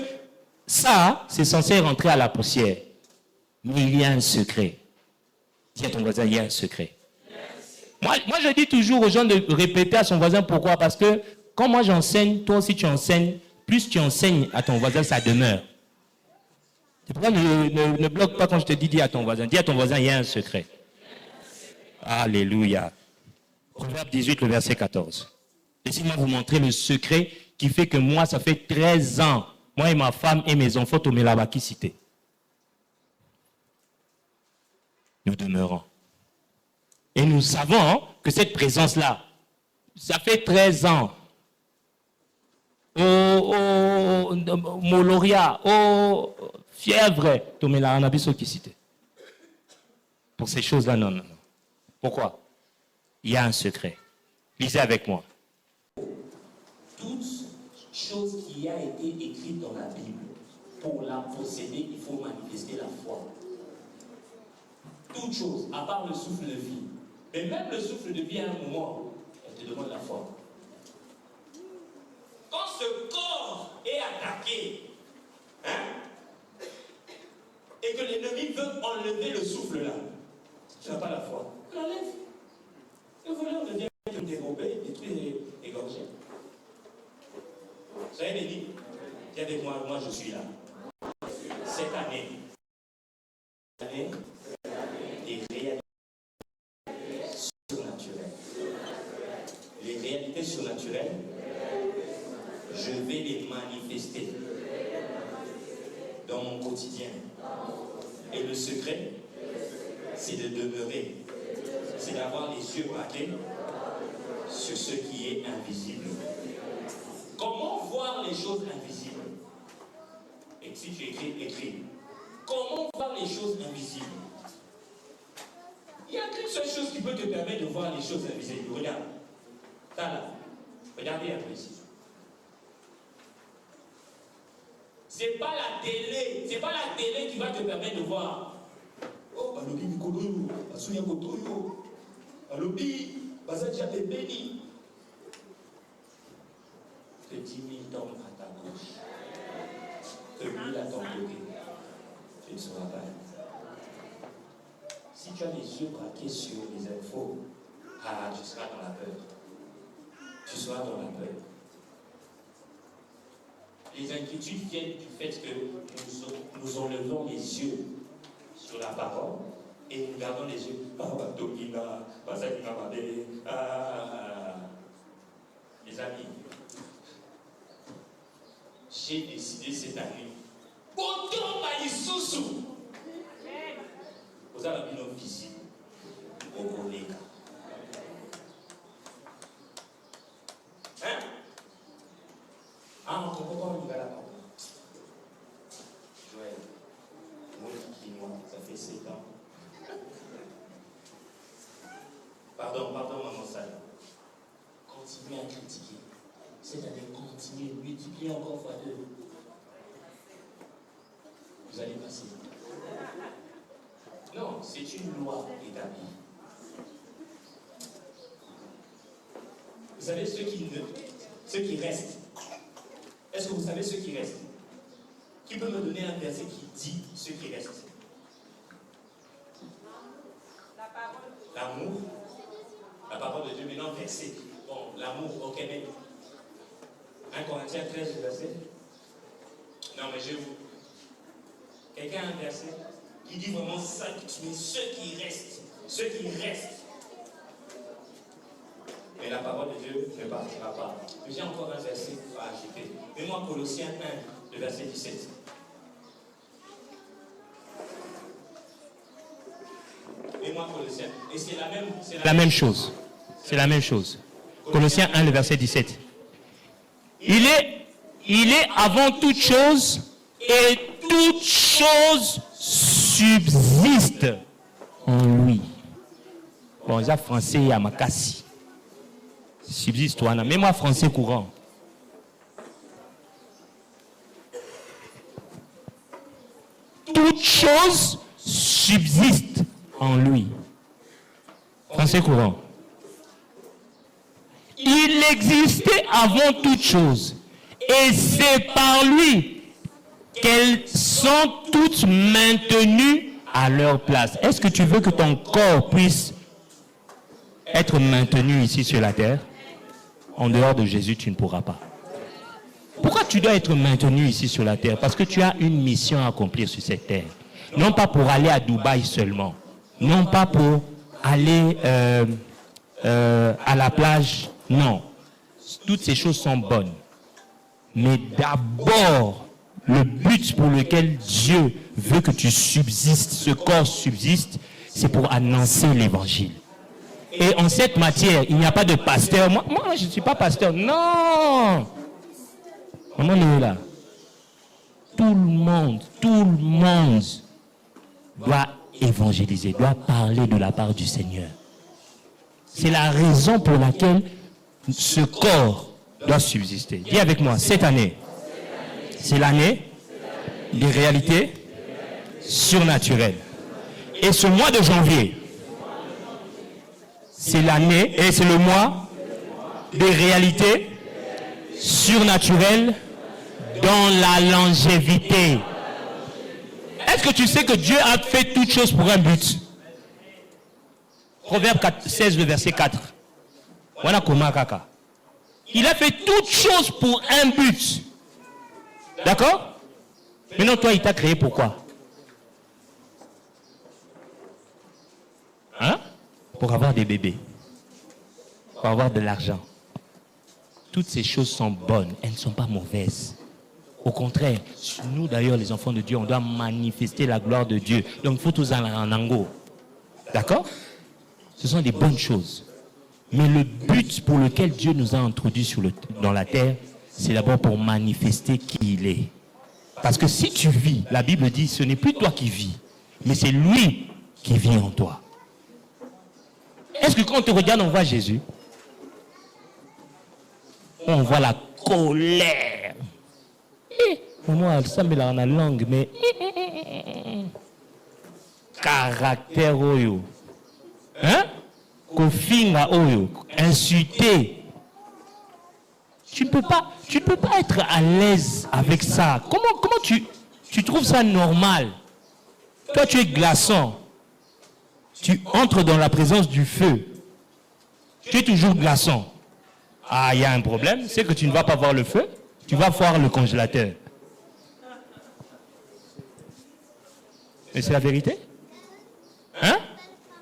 ça, c'est censé rentrer à la poussière. Mais il y a un secret. Dis à ton voisin, il y a un secret. Moi, je dis toujours aux gens de répéter à son voisin pourquoi. Parce que quand moi j'enseigne, toi aussi tu enseignes, plus tu enseignes à ton voisin, ça demeure. C'est pourquoi ne bloque pas quand je te dis à ton voisin. Dis à ton voisin, il y a un secret. Alléluia. Proverbe 18, le verset 14. Laissez-moi vous montrer le secret qui fait que moi, ça fait 13 ans, moi et ma femme et mes enfants, Tomelabaki cité. Nous demeurons. Et nous savons que cette présence-là, ça fait 13 ans. Moloria, fièvre, Tomela Anabiso qui cité. Pour ces choses-là, non. Pourquoi? Il y a un secret. Lisez avec moi. Toute chose qui a été écrite dans la Bible, pour la posséder, il faut manifester la foi. Toute chose, à part le souffle de vie. Mais même le souffle de vie, à un moment, elle te demande la foi. Quand ce corps est attaqué, et que l'ennemi veut enlever le souffle là, tu n'as pas la foi. L'enlève. Le voleur devient dérober, détruire et égorger. Soyez bénis. Dis avec moi, moi je suis là. Cette année, des réalités surnaturelles. Les réalités surnaturelles, je vais les manifester dans mon quotidien. Et le secret, c'est de demeurer, c'est d'avoir les yeux braqués sur ce qui est invisible. Comment voir les choses invisibles? Et si tu écris. Comment voir les choses invisibles? Il n'y a qu'une seule chose qui peut te permettre de voir les choses invisibles. Regarde. Ça là. Regardez un peu ici. C'est pas la télé. C'est pas la télé qui va te permettre de voir. Oh, Alobi Nikoloyo, Asuya Kotoyo, Alobi, Bazadia Bebeni. Que 10 000 tombent à ta gauche. Que 1000 à ton côté. Tu ne seras pas. Si tu as les yeux braqués sur les infos, tu seras dans la peur. Tu seras dans la peur. Les inquiétudes viennent du fait que nous enlevons les yeux sur la parole et nous gardons les yeux. Les amis, j'ai décidé cette année. Autant Maïsoussou. Vous avez vu nos visites au Goléka. On comprend pas où il va là-bas. Joël. Pardon, maman Sally. Continuez à critiquer. Cette année, continuez, multipliez encore fois 2. Vous allez passer. Non, c'est une loi établie. Vous savez ceux qui restent. Est-ce que vous savez ceux qui restent? Qui peut me donner un verset qui dit ceux qui restent? L'amour. La parole de Dieu, maintenant verset. Bon, l'amour, ok, mais 1 Corinthiens 13, verset. Non, mais je vous. Quelqu'un a un verset qui dit vraiment ça, mais ceux qui restent. Ceux qui restent. Mais la parole de Dieu ne partira pas. J'ai encore un verset à ajouter. Mets-moi Colossiens 1, le verset 17. Mets-moi Colossiens. Et c'est la même chose. C'est la même chose. Colossiens 1, le verset 17. Il est avant toute chose et toute chose subsiste en lui. Bon, j'ai français à Makassi. Subsiste, toi, mets-moi français courant. Toute chose subsiste en lui. Français courant. Il existait avant toute chose. Et c'est par lui qu'elles sont toutes maintenues à leur place. Est-ce que tu veux que ton corps puisse être maintenu ici sur la terre? En dehors de Jésus, tu ne pourras pas. Pourquoi tu dois être maintenu ici sur la terre? Parce que tu as une mission à accomplir sur cette terre. Non pas pour aller à Dubaï seulement. Non pas pour aller à la plage. Non. Toutes ces choses sont bonnes. Mais d'abord, le but pour lequel Dieu veut que tu subsistes, ce corps subsiste, c'est pour annoncer l'évangile. Et en cette matière, il n'y a pas de pasteur. Moi je ne suis pas pasteur. Non. On en est là. Tout le monde doit évangéliser, doit parler de la part du Seigneur. C'est la raison pour laquelle ce corps doit subsister. Dis avec moi, cette année, c'est l'année des réalités surnaturelles. Et ce mois de janvier, c'est l'année et c'est le mois des réalités surnaturelles dans la longévité. Est-ce que tu sais que Dieu a fait toutes choses pour un but? Proverbe 16, le verset 4. Il a fait toutes choses pour un but. D'accord? Maintenant, toi, il t'a créé pourquoi? Hein? Pour avoir des bébés. Pour avoir de l'argent. Toutes ces choses sont bonnes. Elles ne sont pas mauvaises. Au contraire, nous d'ailleurs, les enfants de Dieu, on doit manifester la gloire de Dieu. Donc, il faut tous en ango. D'accord? Ce sont des bonnes choses. Mais le but pour lequel Dieu nous a introduits dans la terre, c'est d'abord pour manifester qui il est. Parce que si tu vis, la Bible dit, ce n'est plus toi qui vis, mais c'est lui qui vit en toi. Est-ce que quand on te regarde, on voit Jésus? On voit la colère. Moi, ça me l'a en la langue, mais caractère oyo. Hein? Kofinga oyo. Insulter. Tu ne peux pas être à l'aise avec ça. Comment tu trouves ça normal? Toi, tu es glaçant. Tu entres dans la présence du feu. Tu es toujours glaçant. Ah, il y a un problème, c'est que tu ne vas pas voir le feu, tu vas voir le congélateur. Mais c'est la vérité? Hein?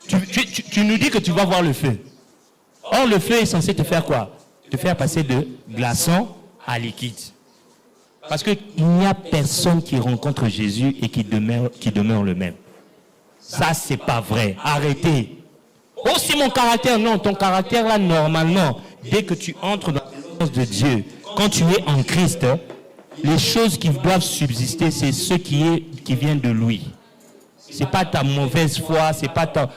Tu nous dis que tu vas voir le feu. Or, le feu est censé te faire quoi? Te faire passer de glaçant à liquide. Parce qu'il n'y a personne qui rencontre Jésus et qui demeure le même. Ça, c'est pas vrai. Arrêtez. Aussi mon caractère, non, ton caractère là, normalement, dès que tu entres dans la présence de Dieu, quand tu es en Christ, les choses qui doivent subsister, c'est ce qui vient de lui. C'est pas ta mauvaise foi, c'est pas ta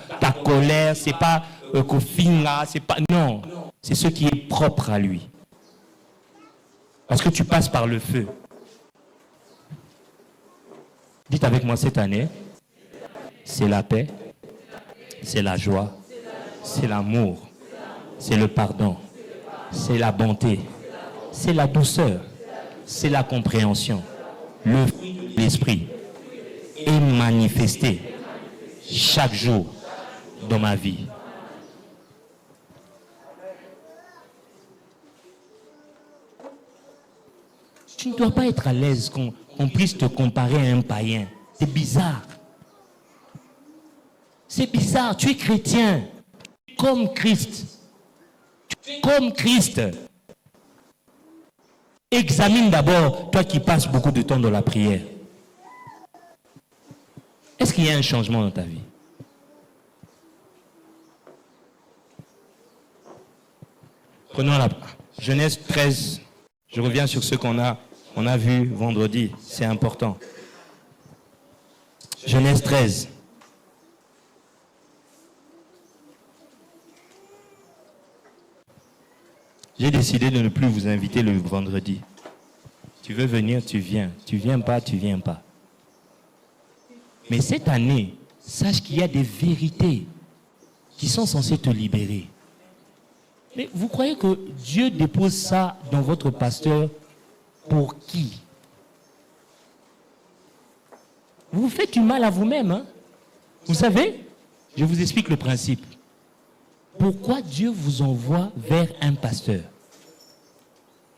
colère, c'est pas Kofinga, c'est pas... Non, c'est ce qui est propre à lui. Parce que tu passes par le feu. Dites avec moi cette année, c'est la paix, c'est la joie, c'est l'amour, c'est le pardon, c'est la bonté, c'est la douceur, c'est la compréhension. Le fruit de l'esprit est manifesté chaque jour dans ma vie. Tu ne dois pas être à l'aise qu'on puisse te comparer à un païen. C'est bizarre. C'est bizarre. Tu es chrétien. Comme Christ. Comme Christ. Examine d'abord, toi qui passes beaucoup de temps dans la prière. Est-ce qu'il y a un changement dans ta vie? Prenons la Genèse 13. Je reviens sur ce qu'on a vu vendredi. C'est important. Genèse 13. J'ai décidé de ne plus vous inviter le vendredi. Tu veux venir, tu viens. Tu viens pas, tu viens pas. Mais cette année, sache qu'il y a des vérités qui sont censées te libérer. Mais vous croyez que Dieu dépose ça dans votre pasteur pour qui? Vous vous faites du mal à vous-même. Hein? Vous savez, je vous explique le principe. Pourquoi Dieu vous envoie vers un pasteur?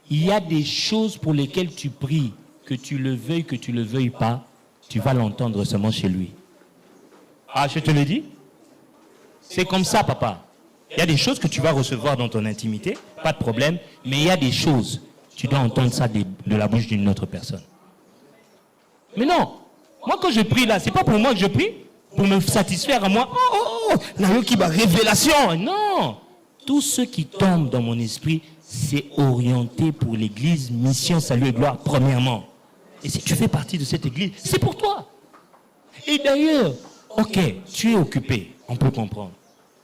Il y a des choses pour lesquelles tu pries, que tu le veuilles pas, tu vas l'entendre seulement chez lui. Ah, je te le dis. C'est comme ça, papa. Il y a des choses que tu vas recevoir dans ton intimité, pas de problème, mais il y a des choses, tu dois entendre ça de la bouche d'une autre personne. Mais non, moi quand je prie là, c'est pas pour moi que je prie, pour me satisfaire à moi. Oh, qui va révélation. Non, tout ce qui tombe dans mon esprit, c'est orienté pour l'église, mission, salut et gloire, premièrement. Et si tu fais partie de cette église, c'est pour toi. Et d'ailleurs, ok, tu es occupé, on peut comprendre.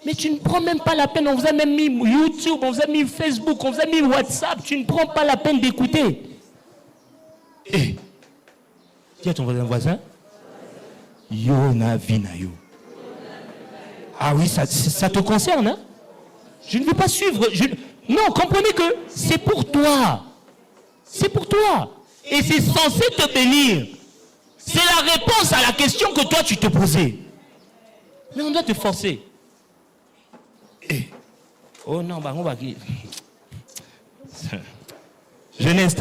Mais tu ne prends même pas la peine, on vous a même mis YouTube, on vous a mis Facebook, on vous a mis WhatsApp, tu ne prends pas la peine d'écouter. Eh, dis à ton voisin, yo na vinayo. Ah oui, ça te concerne, hein? Je ne veux pas suivre. Non, comprenez que c'est pour toi. C'est pour toi. Et c'est censé te bénir. C'est la réponse à la question que toi tu te posais. Mais on doit te forcer. Oh non, bah on va... Genèse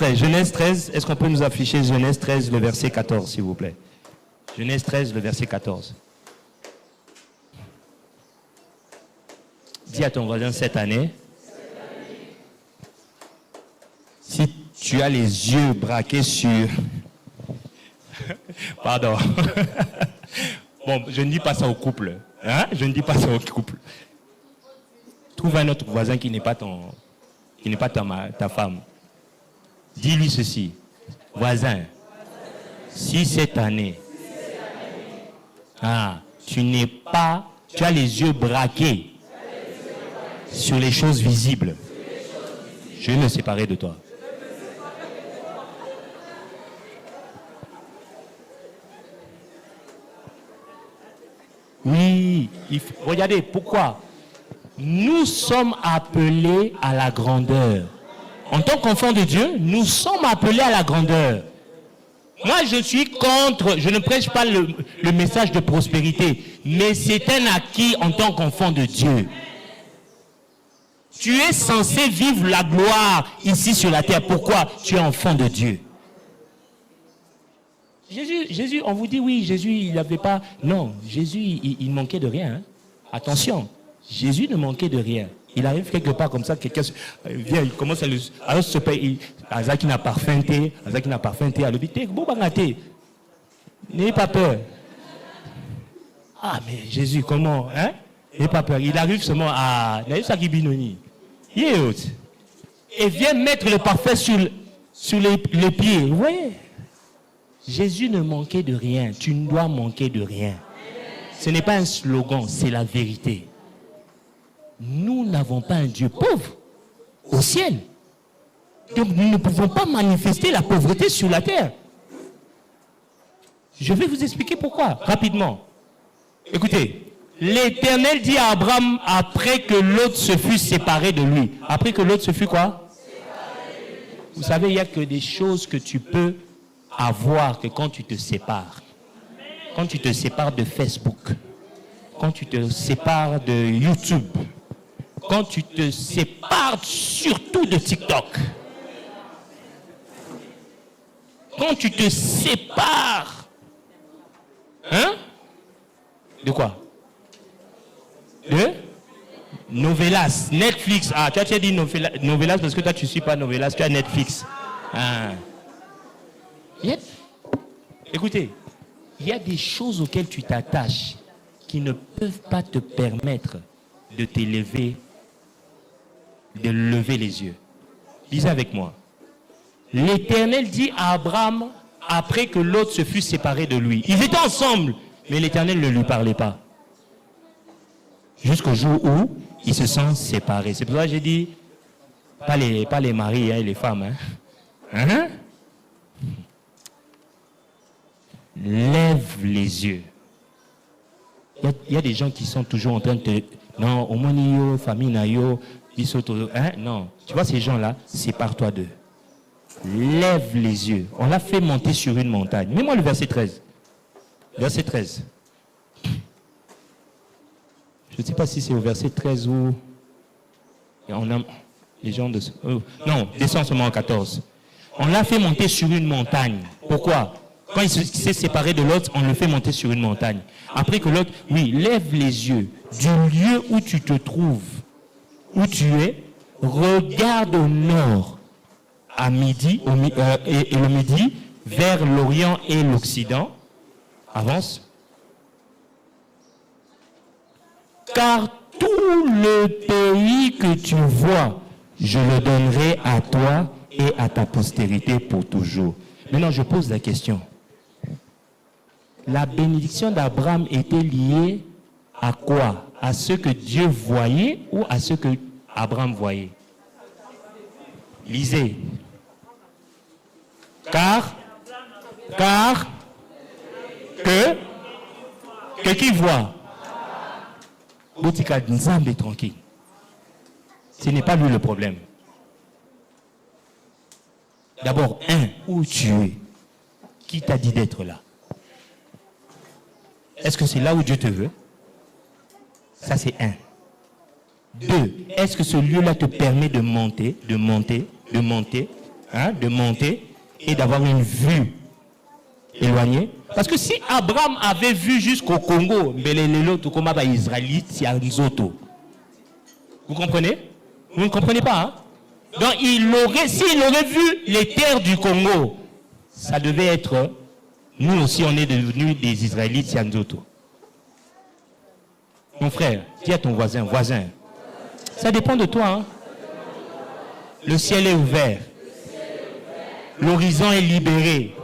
13, est-ce qu'on peut nous afficher Genèse 13, le verset 14, s'il vous plaît? Genèse 13, le verset 14. Dis à ton voisin cette année, si tu as les yeux braqués sur... Pardon. Bon, je ne dis pas ça au couple. Hein? Je ne dis pas ça au couple. Trouve un autre voisin qui n'est pas ta femme. Dis-lui ceci. Voisin, si cette année, tu as les yeux braqués sur les choses visibles, je vais me séparer de toi. Oui, regardez, pourquoi? Nous sommes appelés à la grandeur. En tant qu'enfants de Dieu, nous sommes appelés à la grandeur. Moi, je suis contre, je ne prêche pas le message de prospérité, mais c'est un acquis en tant qu'enfant de Dieu. Tu es censé vivre la gloire ici sur la terre. Pourquoi? Tu es enfant de Dieu. Jésus, on vous dit oui, Jésus, il n'avait pas... Non, Jésus, il manquait de rien. Hein. Attention, Jésus ne manquait de rien. Il arrive quelque part comme ça, quelqu'un vient, il commence à le... Alors, ce pays, Azaki n'a parfumé, à l'hôpital, bon, bagaté. N'ayez pas peur. Ah, mais Jésus, comment, hein? N'ayez pas peur. Il arrive seulement à... Et vient mettre le parfum sur les pieds. Vous voyez? Jésus ne manquait de rien. Tu ne dois manquer de rien. Ce n'est pas un slogan, c'est la vérité. nous n'avons pas un Dieu pauvre au ciel. Donc nous ne pouvons pas manifester la pauvreté sur la terre. Je vais vous expliquer pourquoi, rapidement. Écoutez, l'Éternel dit à Abraham après que l'autre se fût séparé de lui. Après que l'autre se fût quoi? Vous savez, il n'y a que des choses que tu peux avoir que quand tu te sépares. Quand tu te sépares de Facebook, quand tu te sépares de YouTube, quand tu te sépares surtout de TikTok, quand tu te sépares, hein? De quoi? De Novelas, Netflix. Ah, tu as dit Novelas parce que toi tu ne suis pas Novelas, tu as Netflix. Ah. Écoutez, il y a des choses auxquelles tu t'attaches qui ne peuvent pas te permettre de t'élever, de lever les yeux. Lisez avec moi. L'Éternel dit à Abraham après que l'autre se fût séparé de lui. Ils étaient ensemble, mais l'Éternel ne lui parlait pas. Jusqu'au jour où ils se sont séparés. C'est pour ça que j'ai dit, pas les maris et les femmes. Hein? Lève les yeux. Il y a des gens qui sont toujours en train de te... Non, au moins, yo, famille, na yo, hein? Non, tu vois ces gens-là, sépare-toi d'eux. Lève les yeux. On l'a fait monter sur une montagne. Mets-moi le verset 13. Verset 13. Je ne sais pas si c'est au verset 13 ou... On a... Les gens de... Non, descends seulement en 14. On l'a fait monter sur une montagne. Pourquoi? Quand il s'est séparé de l'autre, on le fait monter sur une montagne. Après que l'autre... Oui, lève les yeux. Du lieu où tu te trouves, où tu es, regarde au nord, à midi, et le midi, vers l'Orient et l'Occident. Avance. Car tout le pays que tu vois, je le donnerai à toi et à ta postérité pour toujours. Maintenant, je pose la question. La bénédiction d'Abraham était liée à quoi? À ce que Dieu voyait ou à ce que Abraham voyait? Lisez. Car que qui voit? Boutika Nzambe tranquille. Ce n'est pas lui le problème. D'abord, où tu es? Qui t'a dit d'être là? Est-ce que c'est là où Dieu te veut? Ça, c'est 1. 2, est-ce que ce lieu-là te permet de monter, et d'avoir une vue éloignée? Parce que si Abraham avait vu jusqu'au Congo, vous comprenez? Vous ne comprenez pas, hein? Donc, s'il aurait vu les terres du Congo, ça devait être, nous aussi, on est devenus des Israélites Sianzoto. Mon frère, dis à ton voisin, ça dépend de toi, hein? Le ciel est ouvert. L'horizon est libéré.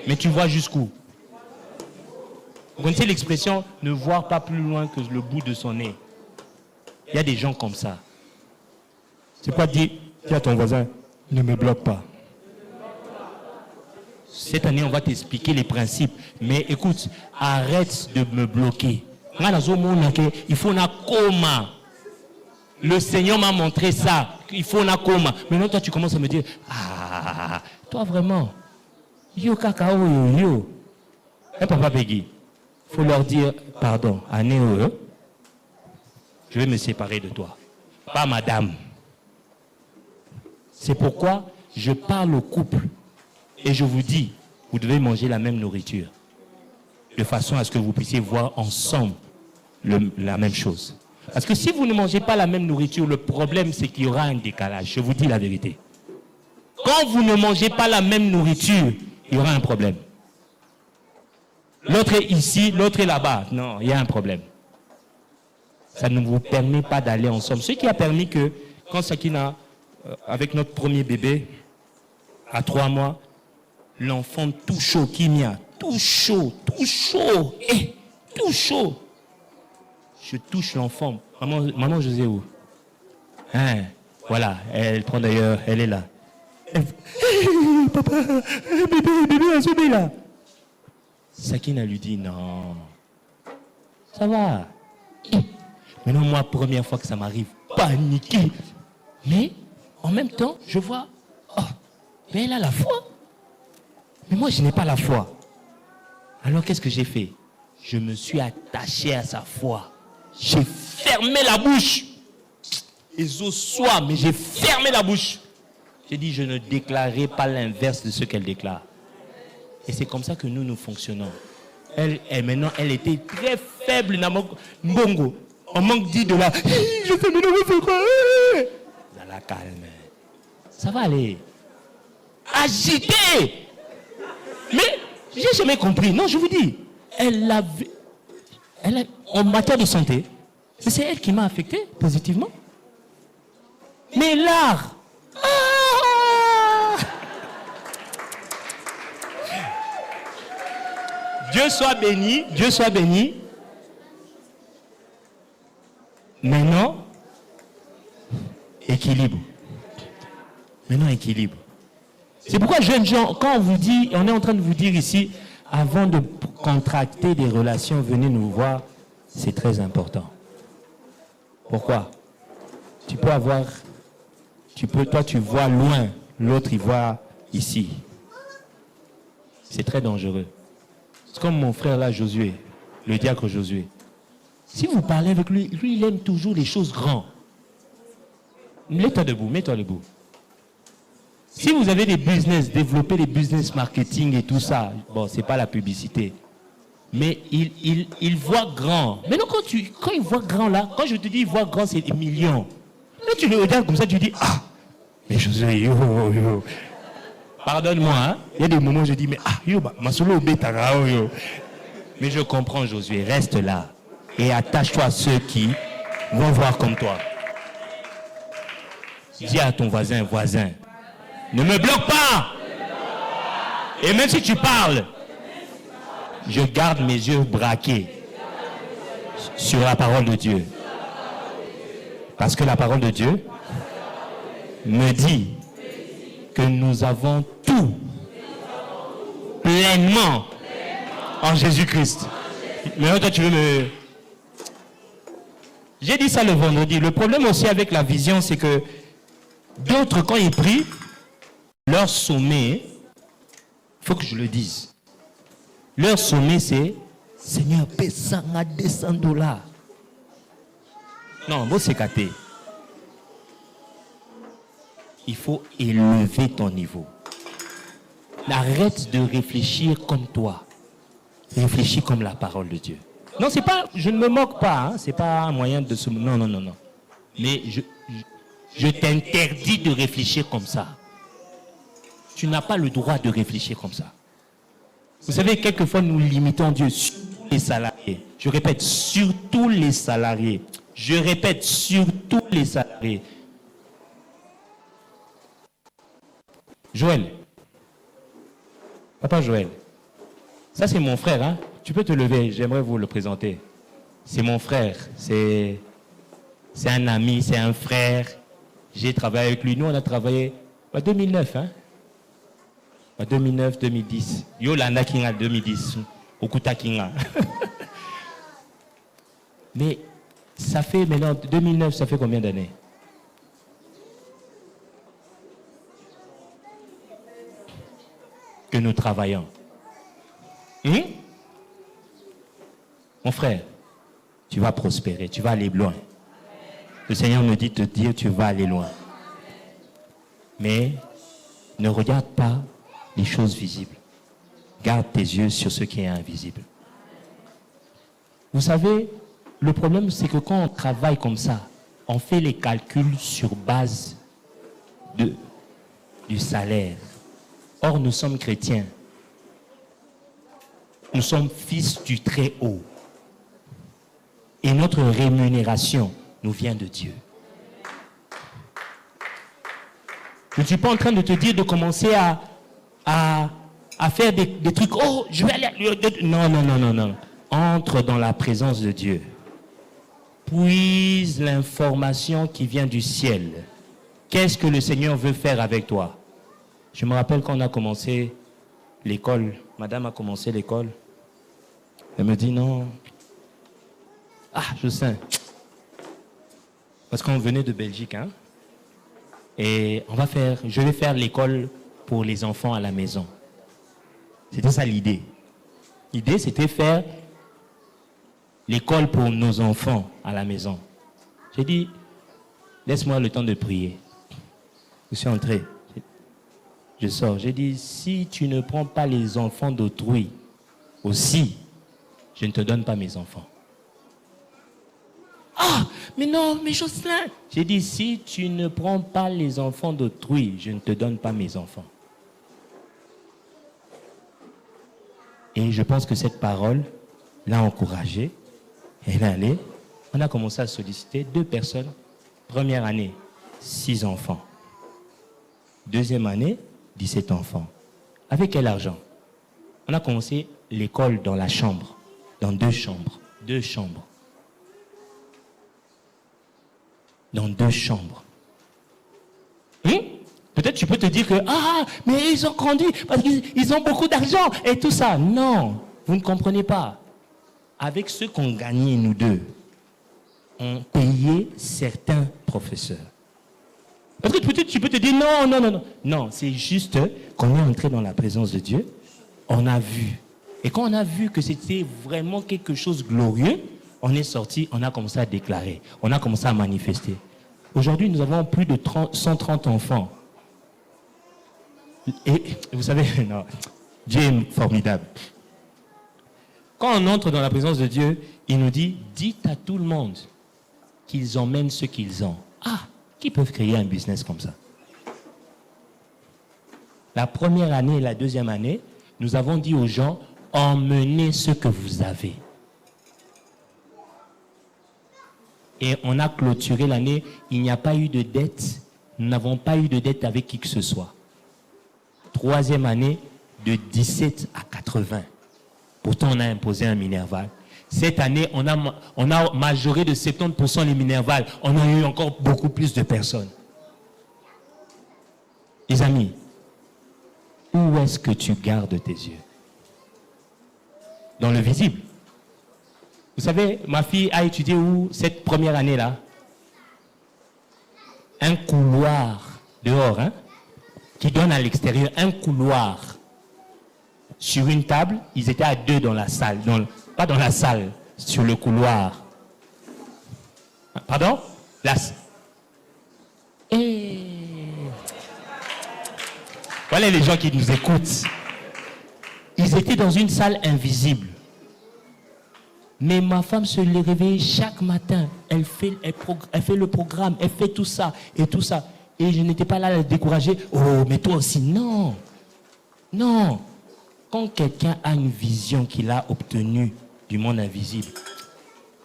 Mais tu vois jusqu'où? Vous connaissez l'expression ne voir pas plus loin que le bout de son nez? Il y a des gens comme ça. C'est pas dire, dis à ton voisin, ne me bloque pas. Cette année, on va t'expliquer les principes. Mais écoute, arrête de me bloquer. Il faut un coma. Le Seigneur m'a montré ça. Il faut un coma. Maintenant, toi, tu commences à me dire, ah, toi vraiment, yo cacao, yo. Et papa Peggy, il faut leur dire, pardon, année, je vais me séparer de toi. Pas madame. C'est pourquoi je parle au couple et je vous dis, vous devez manger la même nourriture. De façon à ce que vous puissiez voir ensemble la même chose. Parce que si vous ne mangez pas la même nourriture, le problème c'est qu'il y aura un décalage. Je vous dis la vérité. Quand vous ne mangez pas la même nourriture, il y aura un problème. L'autre est ici, l'autre est là-bas. Non, il y a un problème. Ça ne vous permet pas d'aller ensemble. Ce qui a permis que, quand Sakina, avec notre premier bébé, à 3 mois, l'enfant tout chaud, Kimia, tout chaud, tout chaud. je touche l'enfant. Maman José où? Hein? Voilà, elle prend d'ailleurs, elle est là. Elle... Hey, papa, bébé, Azobé là. Sakina lui dit non. Ça va. Maintenant, moi, première fois que ça m'arrive, paniqué. Mais en même temps, je vois, oh, mais elle a la foi. Mais moi, je n'ai pas la foi. Alors, qu'est-ce que j'ai fait? Je me suis attaché à sa foi. J'ai fermé la bouche. Et au soir, mais j'ai fermé la bouche. J'ai dit, je ne déclarerai pas l'inverse de ce qu'elle déclare. Et c'est comme ça que nous fonctionnons. Elle était très faible. Mbongo. On manque 10 $. Je fais, mais non, je fais quoi? Ça la calme. Ça va aller. Agité. Mais j'ai jamais compris. Non, je vous dis. En matière de santé, c'est elle qui m'a affecté positivement. Mais l'art. Dieu soit béni, Dieu soit béni. Maintenant, équilibre. Maintenant, équilibre. C'est pourquoi, jeunes gens, quand on vous dit, on est en train de vous dire ici, avant de contracter des relations, venez nous voir, c'est très important. Pourquoi? Toi, tu vois loin, l'autre, il voit ici. C'est très dangereux. C'est comme mon frère là, Josué, le diacre Josué. Si vous parlez avec lui, il aime toujours les choses grandes. Mets-toi debout. Si vous avez des business, développer des business marketing et tout ça, bon, c'est pas la publicité. Mais il voit grand. Maintenant, quand il voit grand là, quand je te dis il voit grand, c'est des millions. Là, tu le regardes comme ça, tu dis, ah, mais Josué, yo. Pardonne-moi, hein? Il y a des moments où je dis, mais mais je comprends, Josué, reste là et attache-toi à ceux qui vont voir comme toi. Dis à ton voisin, ne me bloque pas. Et même si tu parles, je garde mes yeux braqués sur la parole de Dieu. Parce que la parole de Dieu me dit que nous avons tout pleinement en Jésus-Christ. Mais toi, tu veux me... J'ai dit ça le vendredi. Le problème aussi avec la vision, c'est que d'autres, quand ils prient, leur sommet, il faut que je le dise, leur sommet, c'est Seigneur, paie 100 à 200 $. Non, moi, c'est gâté. Il faut élever ton niveau. Arrête de réfléchir comme toi. Réfléchis comme la parole de Dieu. Non, c'est pas, je ne me moque pas, hein, c'est pas un moyen de se... Non. Mais je t'interdis de réfléchir comme ça. Tu n'as pas le droit de réfléchir comme ça. Vous savez, quelquefois, nous limitons Dieu sur les salariés. Je répète, surtout les salariés. Je répète, surtout les salariés. Joël. Papa Joël. Ça, c'est mon frère, hein? Tu peux te lever, j'aimerais vous le présenter. C'est mon frère. C'est un ami, c'est un frère. J'ai travaillé avec lui. Nous, on a travaillé en 2009, hein? En 2009, 2010. Yo landa kinga 2010. Okuta kinga. Mais ça fait maintenant, 2009, ça fait combien d'années? Que nous travaillons. Mon frère, tu vas prospérer, tu vas aller loin. Le Seigneur me dit de te dire, tu vas aller loin. Mais ne regarde pas les choses visibles. Garde tes yeux sur ce qui est invisible. Vous savez, le problème, c'est que quand on travaille comme ça, on fait les calculs sur base du salaire. Or, nous sommes chrétiens. Nous sommes fils du Très-Haut. Et notre rémunération nous vient de Dieu. Je ne suis pas en train de te dire de commencer à faire des trucs. Oh, je vais aller... Non. Entre dans la présence de Dieu. puise l'information qui vient du ciel. Qu'est-ce que le Seigneur veut faire avec toi? Je me rappelle quand on a commencé l'école, madame a commencé l'école. Elle me dit non. Ah, je sais. Parce qu'on venait de Belgique, hein. Et je vais faire l'école pour les enfants à la maison. C'était ça l'idée. L'idée, c'était faire l'école pour nos enfants à la maison. J'ai dit, laisse-moi le temps de prier. Je suis entré. Je sors. J'ai dit, si tu ne prends pas les enfants d'autrui aussi, je ne te donne pas mes enfants. Ah, mais non, mais Jocelyn. J'ai dit, si tu ne prends pas les enfants d'autrui, je ne te donne pas mes enfants. Et je pense que cette parole l'a encouragé. Elle est allée. On a commencé à solliciter 2 personnes. Première année, 6 enfants. Deuxième année, 17 enfants. Avec quel argent? On a commencé l'école dans la chambre. Dans 2 chambres. 2 chambres. Dans 2 chambres. Peut-être tu peux te dire que, mais ils ont grandi parce qu'ils ont beaucoup d'argent et tout ça. Non, vous ne comprenez pas. Avec ce qu'on gagnait, nous deux, on payait certains professeurs. Parce que peut-être tu peux te dire, non. Non, c'est juste qu'on est entré dans la présence de Dieu, on a vu. Et quand on a vu que c'était vraiment quelque chose de glorieux, on est sorti, on a commencé à déclarer, on a commencé à manifester. Aujourd'hui, nous avons plus de 130 enfants. Et vous savez, non, Dieu est formidable. Quand on entre dans la présence de Dieu, il nous dit, dites à tout le monde qu'ils emmènent ce qu'ils ont. Qui peuvent créer un business comme ça? La première année et la deuxième année, nous avons dit aux gens, emmenez ce que vous avez. Et on a clôturé l'année, il n'y a pas eu de dette, nous n'avons pas eu de dette avec qui que ce soit. Troisième année, de 17 à 80. Pourtant, on a imposé un Minerval. Cette année, on a majoré de 70% les Minerval. On a eu encore beaucoup plus de personnes. Les amis, où est-ce que tu gardes tes yeux? Dans le visible. Vous savez, ma fille a étudié où cette première année-là? Un couloir dehors, qui donne à l'extérieur, un couloir. Sur une table, ils étaient à 2 dans la salle. Pas dans la salle, sur le couloir. Pardon? Voilà les gens qui nous écoutent. Ils étaient dans une salle invisible. Mais ma femme se réveille chaque matin. Elle fait le programme, elle fait tout ça et tout ça. Et je n'étais pas là à la décourager. Oh, mais toi aussi, non. Non. Quand quelqu'un a une vision qu'il a obtenue du monde invisible,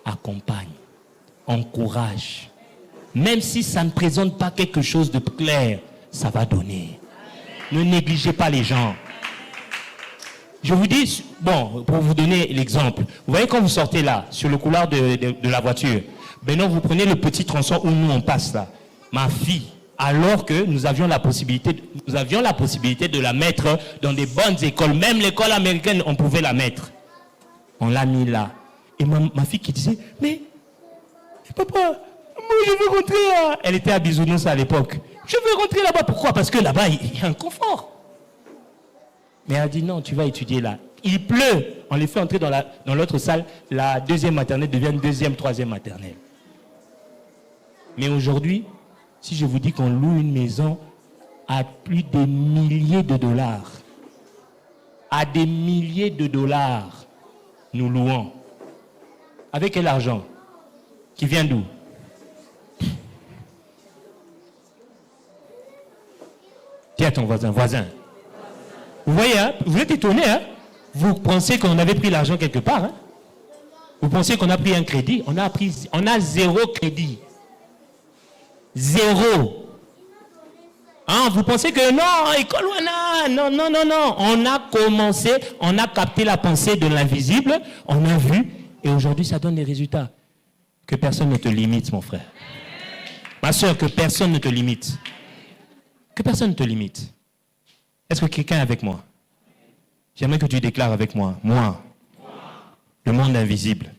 accompagne, encourage. Même si ça ne présente pas quelque chose de clair, ça va donner. Ne négligez pas les gens. Je vous dis, bon, pour vous donner l'exemple, vous voyez quand vous sortez là, sur le couloir de la voiture, non, vous prenez le petit tronçon où nous on passe là. Ma fille, alors que nous avions la possibilité de la mettre dans des bonnes écoles, même l'école américaine, on pouvait la mettre. On l'a mis là. Et ma fille qui disait, mais papa, moi je veux rentrer là. Elle était à Bisounours à l'époque. Je veux rentrer là-bas. Pourquoi? Parce que là-bas, il y a un confort. Mais elle a dit non, tu vas étudier là. Il pleut. On les fait entrer dans l'autre salle. La deuxième maternelle devient une deuxième, troisième maternelle. Mais aujourd'hui, si je vous dis qu'on loue une maison à plus de milliers de dollars, à des milliers de dollars, nous louons. Avec quel argent? Qui vient d'où? Tiens ton voisin. Vous voyez, vous êtes étonné, vous pensez qu'on avait pris l'argent quelque part. Vous pensez qu'on a pris un crédit. On a 0 crédit. 0. Vous pensez que non, école non. On a commencé, on a capté la pensée de l'invisible, on a vu, et aujourd'hui ça donne des résultats. Que personne ne te limite, mon frère. Ma soeur, que personne ne te limite. Que personne ne te limite. Est-ce que quelqu'un est avec moi? J'aimerais que tu déclares avec moi. Moi, le monde invisible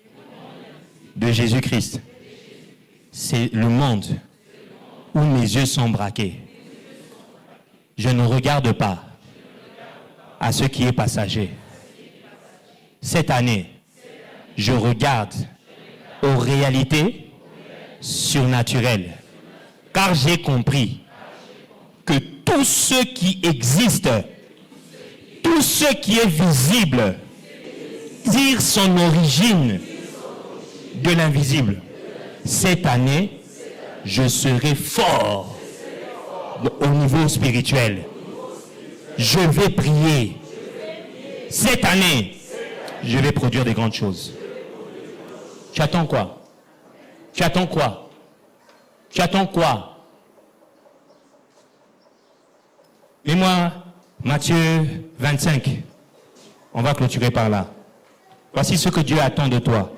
de Jésus-Christ, c'est le monde où mes yeux sont braqués. Je ne regarde pas à ce qui est passager. Cette année, je regarde aux réalités surnaturelles. Car j'ai compris que tout ce qui existe, tout ce qui est visible, tire son origine de l'invisible. Cette année, je serai fort au niveau spirituel. Je vais prier. Cette année, je vais produire des grandes choses. Tu attends quoi? Tu attends quoi? Tu attends quoi? Et moi, Matthieu 25. On va clôturer par là. Voici ce que Dieu attend de toi.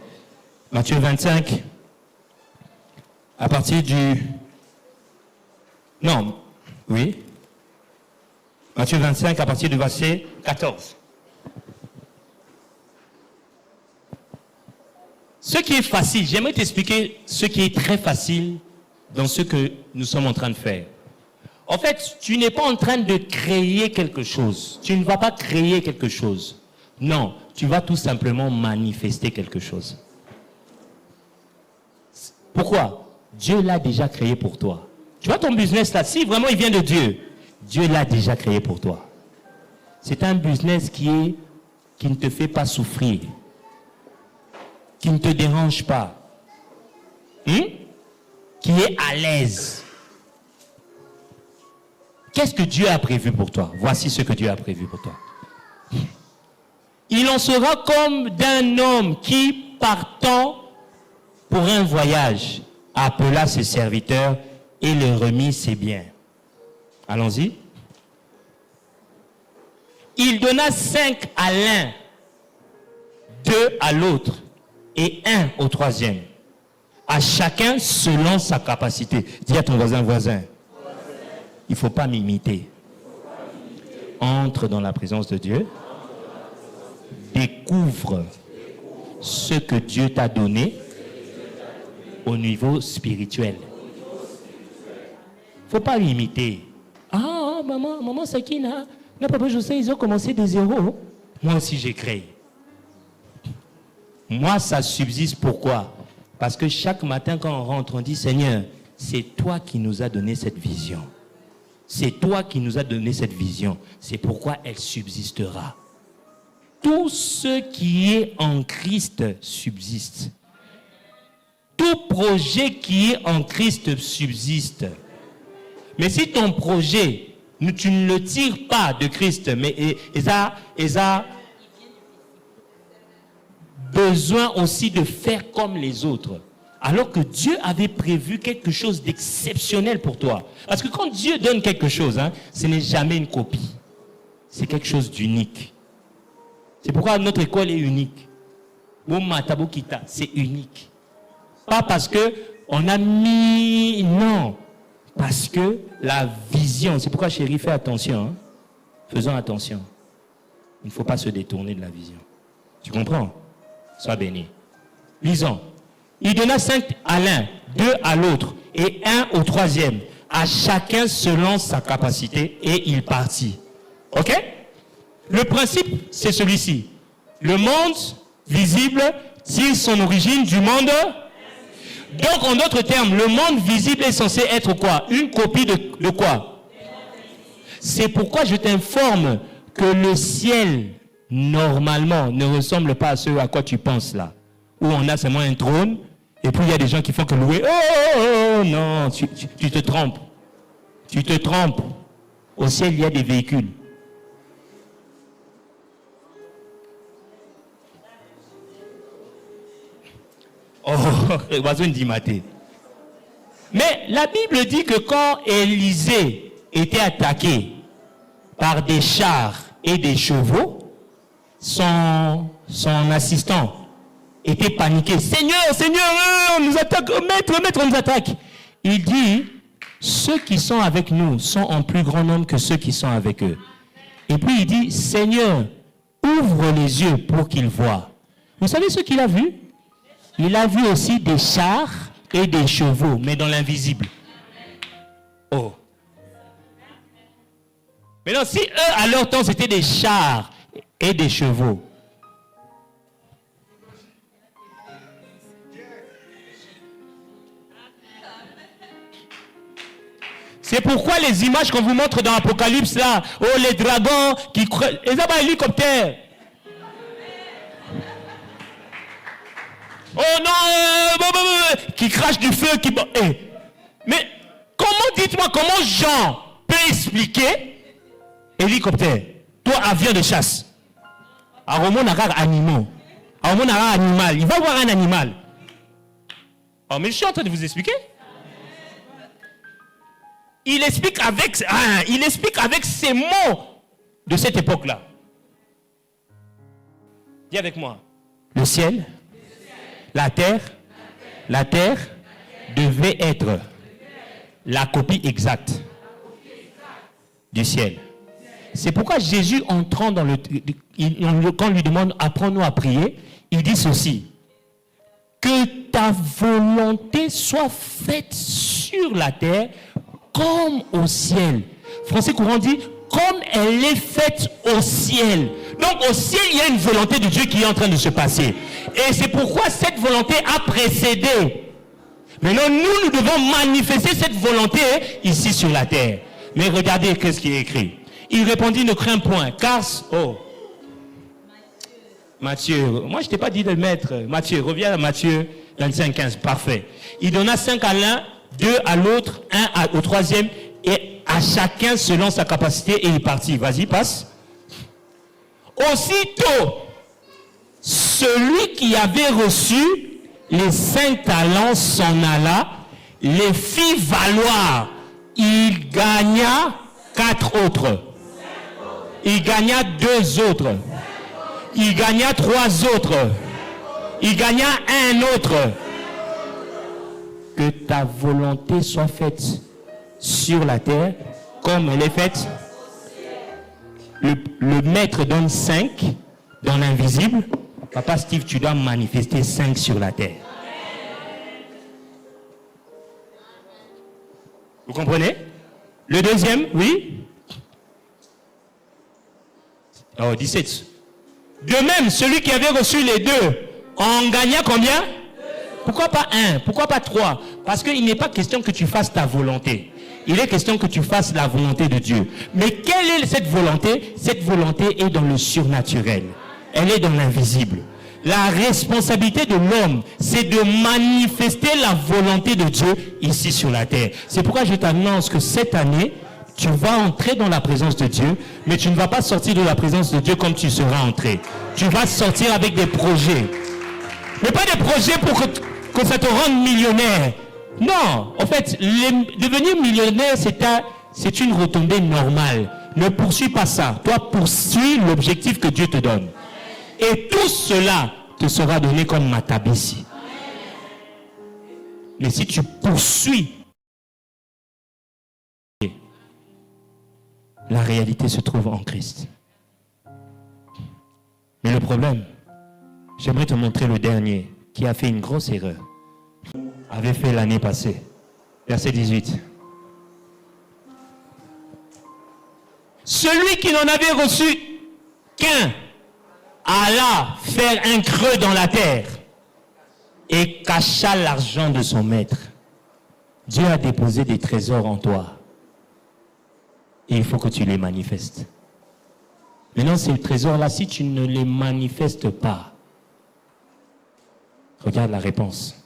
Matthieu 25, à partir du... Non, oui. Matthieu 25, à partir du verset 14. Ce qui est facile, j'aimerais t'expliquer ce qui est très facile dans ce que nous sommes en train de faire. En fait, tu n'es pas en train de créer quelque chose. Tu ne vas pas créer quelque chose. Non, tu vas tout simplement manifester quelque chose. Pourquoi? Dieu l'a déjà créé pour toi. Tu vois ton business là, si vraiment il vient de Dieu, Dieu l'a déjà créé pour toi. C'est un business qui ne te fait pas souffrir, qui ne te dérange pas, qui est à l'aise. Qu'est-ce que Dieu a prévu pour toi? Voici ce que Dieu a prévu pour toi. Il en sera comme d'un homme qui, partant pour un voyage, appela ses serviteurs et leur remit ses biens. Allons-y. Il donna 5 à l'un, 2 à l'autre et 1 au troisième. À chacun selon sa capacité. Dis à ton voisin, il ne faut pas m'imiter. Entre dans la présence de Dieu. Découvre ce que Dieu t'a donné au niveau spirituel. Il ne faut pas l'imiter. Ah, maman Sakina, là, papa José, ils ont commencé de zéro. Moi aussi, j'ai créé. Moi, ça subsiste. Pourquoi? Parce que chaque matin, quand on rentre, on dit, Seigneur, c'est toi qui nous as donné cette vision. C'est toi qui nous as donné cette vision. C'est pourquoi elle subsistera. Tout ce qui est en Christ subsiste. Tout projet qui est en Christ subsiste. Mais si ton projet, tu ne le tires pas de Christ, mais il a besoin aussi de faire comme les autres. Alors que Dieu avait prévu quelque chose d'exceptionnel pour toi. Parce que quand Dieu donne quelque chose, ce n'est jamais une copie. C'est quelque chose d'unique. C'est pourquoi notre école est unique. C'est unique. Pas parce qu'on a mis... Non. Parce que la vision... C'est pourquoi, chérie, fais attention. Faisons attention. Il ne faut pas se détourner de la vision. Tu comprends? Sois béni. Lisons. Il donna 5 à l'un, 2 à l'autre et 1 au troisième, à chacun selon sa capacité, et il partit. Ok? Le principe, c'est celui-ci. Le monde visible tire son origine du monde. Donc, en d'autres termes, le monde visible est censé être quoi? Une copie de quoi? C'est pourquoi je t'informe que le ciel, normalement, ne ressemble pas à ce à quoi tu penses là. Où on a seulement un trône, et puis il y a des gens qui font que louer. Oh non, tu te trompes. Tu te trompes. Au ciel, il y a des véhicules. Oh, oiseau dit maté. Mais la Bible dit que quand Élisée était attaqué par des chars et des chevaux, son assistant étaient paniqués. Seigneur, Seigneur, on nous attaque, maître, maître, on nous attaque. Il dit, ceux qui sont avec nous sont en plus grand nombre que ceux qui sont avec eux. Et puis il dit, Seigneur, ouvre les yeux pour qu'ils voient. Vous savez ce qu'il a vu? Il a vu aussi des chars et des chevaux, mais dans l'invisible. Oh. Maintenant, si eux, à leur temps, c'était des chars et des chevaux, c'est pourquoi les images qu'on vous montre dans l'Apocalypse, là, oh, les dragons qui creusent, ils ont un hélicoptère. Oh non, qui crachent du feu, qui... Mais comment, dites-moi, comment Jean peut expliquer hélicoptère, toi, avion de chasse, Aromon agar animaux, Aromon agar animal, il va voir un animal. Oh, mais je suis en train de vous expliquer. Il explique avec ces mots de cette époque-là. Dis avec moi. Le ciel, la terre devait être la copie exacte du ciel. C'est pourquoi Jésus, entrant dans quand on lui demande, apprends-nous à prier, il dit ceci. Que ta volonté soit faite sur la terre comme au ciel. Français courant dit, comme elle est faite au ciel. Donc au ciel, il y a une volonté de Dieu qui est en train de se passer. Et c'est pourquoi cette volonté a précédé. Maintenant, nous devons manifester cette volonté ici sur la terre. Mais regardez qu'est-ce qui est écrit. Il répondit, ne crains point, car... Oh, Matthieu, moi je t'ai pas dit de le mettre. Matthieu, reviens à Matthieu 25, 15, parfait. Il donna 5 à l'un, 2 à l'autre, 1 au troisième, et à chacun selon sa capacité, et il partit. Vas-y, passe. Aussitôt, celui qui avait reçu les 5 talents s'en alla, les fit valoir. Il gagna 4 autres. Il gagna 2 autres. Il gagna 3 autres. Il gagna 1 autre. Que ta volonté soit faite sur la terre comme elle est faite. Le maître donne 5 dans l'invisible. Papa Steve, tu dois manifester 5 sur la terre. Vous comprenez? Le deuxième, oui? Oh, 17. De même, celui qui avait reçu les 2 en gagna combien? Pourquoi pas 1? Pourquoi pas 3? Parce qu'il n'est pas question que tu fasses ta volonté. Il est question que tu fasses la volonté de Dieu. Mais quelle est cette volonté? Cette volonté est dans le surnaturel. Elle est dans l'invisible. La responsabilité de l'homme, c'est de manifester la volonté de Dieu ici sur la terre. C'est pourquoi je t'annonce que cette année, tu vas entrer dans la présence de Dieu, mais tu ne vas pas sortir de la présence de Dieu comme tu seras entré. Tu vas sortir avec des projets. Mais pas des projets pour que ça te rende millionnaire. Non, en fait, devenir millionnaire, c'est une retombée normale. Ne poursuis pas ça. Toi, poursuis l'objectif que Dieu te donne. Et tout cela te sera donné comme matabissi. Mais si tu poursuis, la réalité se trouve en Christ. Mais le problème, j'aimerais te montrer le dernier qui a fait une grosse erreur. Avait fait l'année passée. Verset 18. Celui qui n'en avait reçu qu'un alla faire un creux dans la terre et cacha l'argent de son maître. Dieu a déposé des trésors en toi. Et il faut que tu les manifestes. Maintenant, ces trésors-là, si tu ne les manifestes pas, regarde la réponse.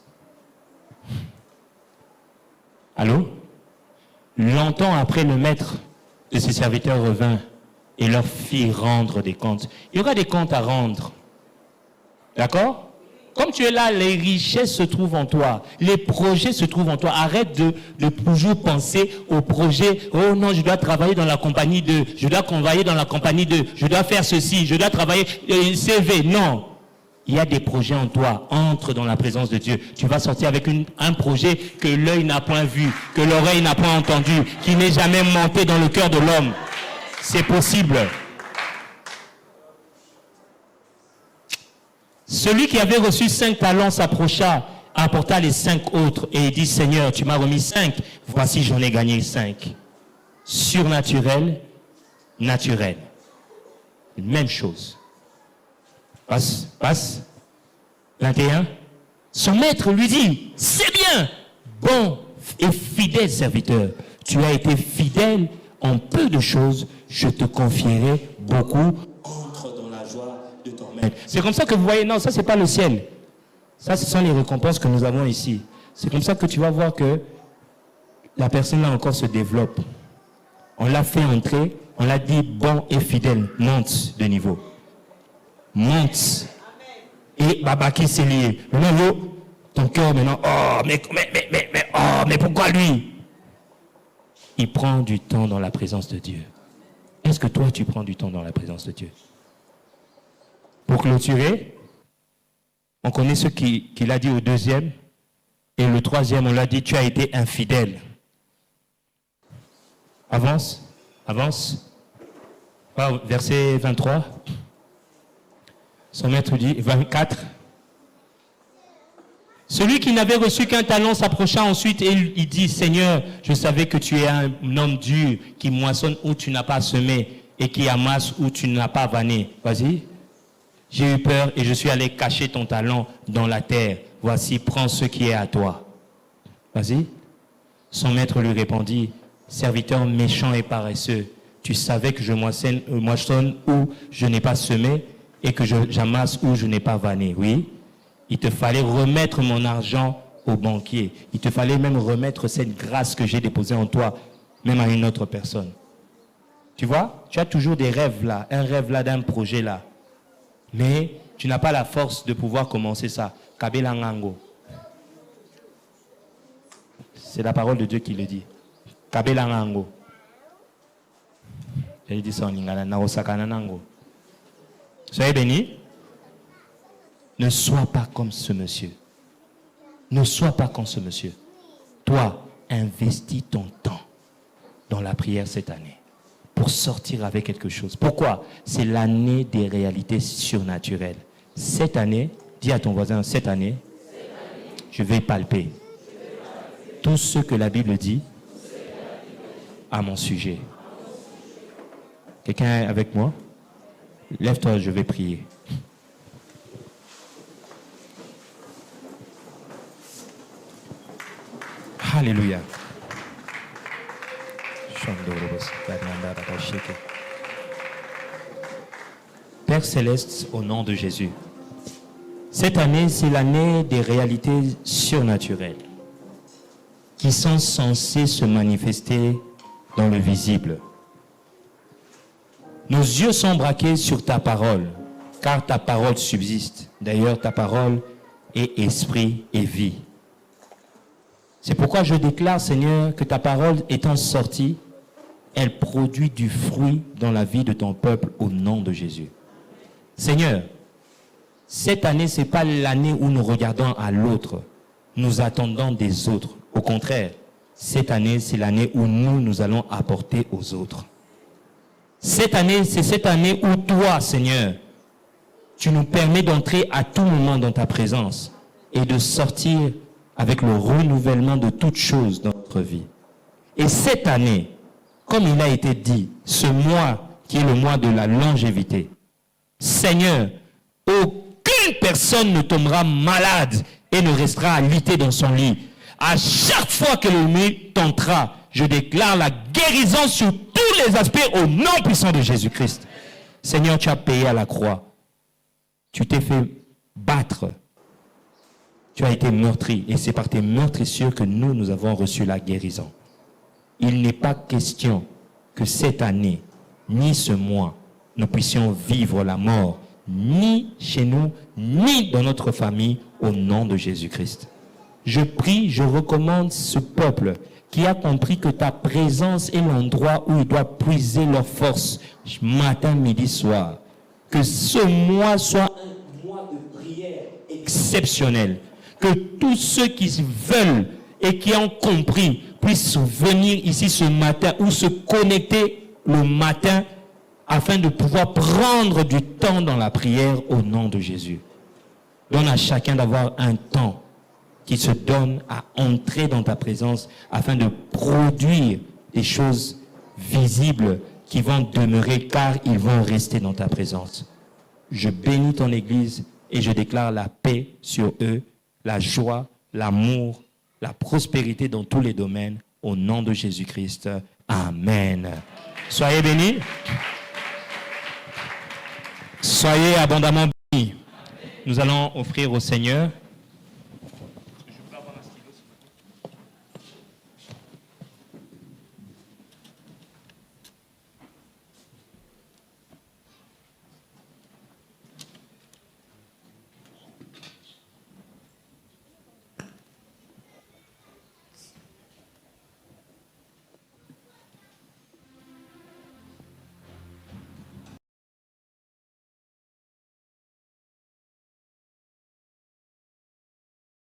Allô? Longtemps après, le maître de ses serviteurs revint et leur fit rendre des comptes. Il y aura des comptes à rendre. D'accord? Comme tu es là, les richesses se trouvent en toi. Les projets se trouvent en toi. Arrête de toujours penser aux projets. Oh non, je dois travailler dans la compagnie je dois travailler dans la compagnie je dois faire ceci, je dois travailler CV. Non. Il y a des projets en toi. Entre dans la présence de Dieu. Tu vas sortir avec un projet que l'œil n'a point vu, que l'oreille n'a point entendu, qui n'est jamais monté dans le cœur de l'homme. C'est possible. Celui qui avait reçu 5 talents s'approcha, apporta les 5 autres et il dit, Seigneur, tu m'as remis 5. Voici, j'en ai gagné 5. Surnaturel, naturel. Même chose. Passe. 21. Son maître lui dit, c'est bien, bon et fidèle serviteur. Tu as été fidèle en peu de choses, je te confierai beaucoup. Entre dans la joie de ton maître. C'est comme ça que vous voyez, non, ça c'est pas le ciel. Ça, ce sont les récompenses que nous avons ici. C'est comme ça que tu vas voir que la personne là encore se développe. On l'a fait entrer, on l'a dit bon et fidèle, monte de niveau. Monte. Et Babaki s'est lié. Maintenant, ton cœur maintenant, mais pourquoi lui? Il prend du temps dans la présence de Dieu. Est-ce que toi, tu prends du temps dans la présence de Dieu? Pour clôturer, on connaît ce qu'il a dit au deuxième. Et le troisième, on l'a dit, tu as été infidèle. Avance. Verset 23. Son maître dit, 24. Celui qui n'avait reçu qu'un talent s'approcha ensuite et il dit, Seigneur, je savais que tu es un homme dur qui moissonne où tu n'as pas semé et qui amasse où tu n'as pas vanné. Vas-y. J'ai eu peur et je suis allé cacher ton talent dans la terre. Voici, prends ce qui est à toi. Vas-y. Son maître lui répondit, serviteur méchant et paresseux, tu savais que je moissonne où je n'ai pas semé et que j'amasse où je n'ai pas vanné. Oui. Il te fallait remettre mon argent au banquier. Il te fallait même remettre cette grâce que j'ai déposée en toi, même à une autre personne. Tu vois, tu as toujours des rêves là, un rêve là d'un projet là. Mais tu n'as pas la force de pouvoir commencer ça. Kabela Ngango. C'est la parole de Dieu qui le dit. Kabela Ngango. Il dit ça en lingala. Naosakana Nango. Soyez bénis. Ne sois pas comme ce monsieur. Ne sois pas comme ce monsieur. Toi, investis ton temps dans la prière cette année pour sortir avec quelque chose. Pourquoi? C'est l'année des réalités surnaturelles. Cette année, dis à ton voisin, cette année, je vais palper tout ce que la Bible dit à mon sujet. Quelqu'un est avec moi? Lève-toi, je vais prier. Alléluia. Père Céleste, au nom de Jésus, cette année, c'est l'année des réalités surnaturelles qui sont censées se manifester dans le visible. Nos yeux sont braqués sur ta parole, car ta parole subsiste. D'ailleurs, ta parole est esprit et vie. C'est pourquoi je déclare, Seigneur, que ta parole étant sortie, elle produit du fruit dans la vie de ton peuple au nom de Jésus. Seigneur, cette année, ce n'est pas l'année où nous regardons à l'autre, nous attendons des autres. Au contraire, cette année, c'est l'année où nous allons apporter aux autres. Cette année, c'est cette année où toi, Seigneur, tu nous permets d'entrer à tout moment dans ta présence et de sortir avec le renouvellement de toutes choses dans notre vie. Et cette année, comme il a été dit, ce mois qui est le mois de la longévité, Seigneur, aucune personne ne tombera malade et ne restera alité dans son lit. À chaque fois que le nuit tentera, je déclare la guérison sur tous les aspects au nom puissant de Jésus-Christ. Seigneur, tu as payé à la croix. Tu t'es fait battre. Tu as été meurtri et c'est par tes meurtrissures que nous avons reçu la guérison. Il n'est pas question que cette année, ni ce mois, nous puissions vivre la mort, ni chez nous, ni dans notre famille, au nom de Jésus-Christ. Je prie, je recommande ce peuple qui a compris que ta présence est l'endroit où ils doivent puiser leur force, matin, midi, soir. Que ce mois soit un mois de prière exceptionnel. Que tous ceux qui veulent et qui ont compris puissent venir ici ce matin ou se connecter le matin afin de pouvoir prendre du temps dans la prière au nom de Jésus. Donne à chacun d'avoir un temps qui se donne à entrer dans ta présence afin de produire des choses visibles qui vont demeurer car ils vont rester dans ta présence. Je bénis ton Église et je déclare la paix sur eux, la joie, l'amour, la prospérité dans tous les domaines au nom de Jésus-Christ. Amen. Soyez bénis. Soyez abondamment bénis. Nous allons offrir au Seigneur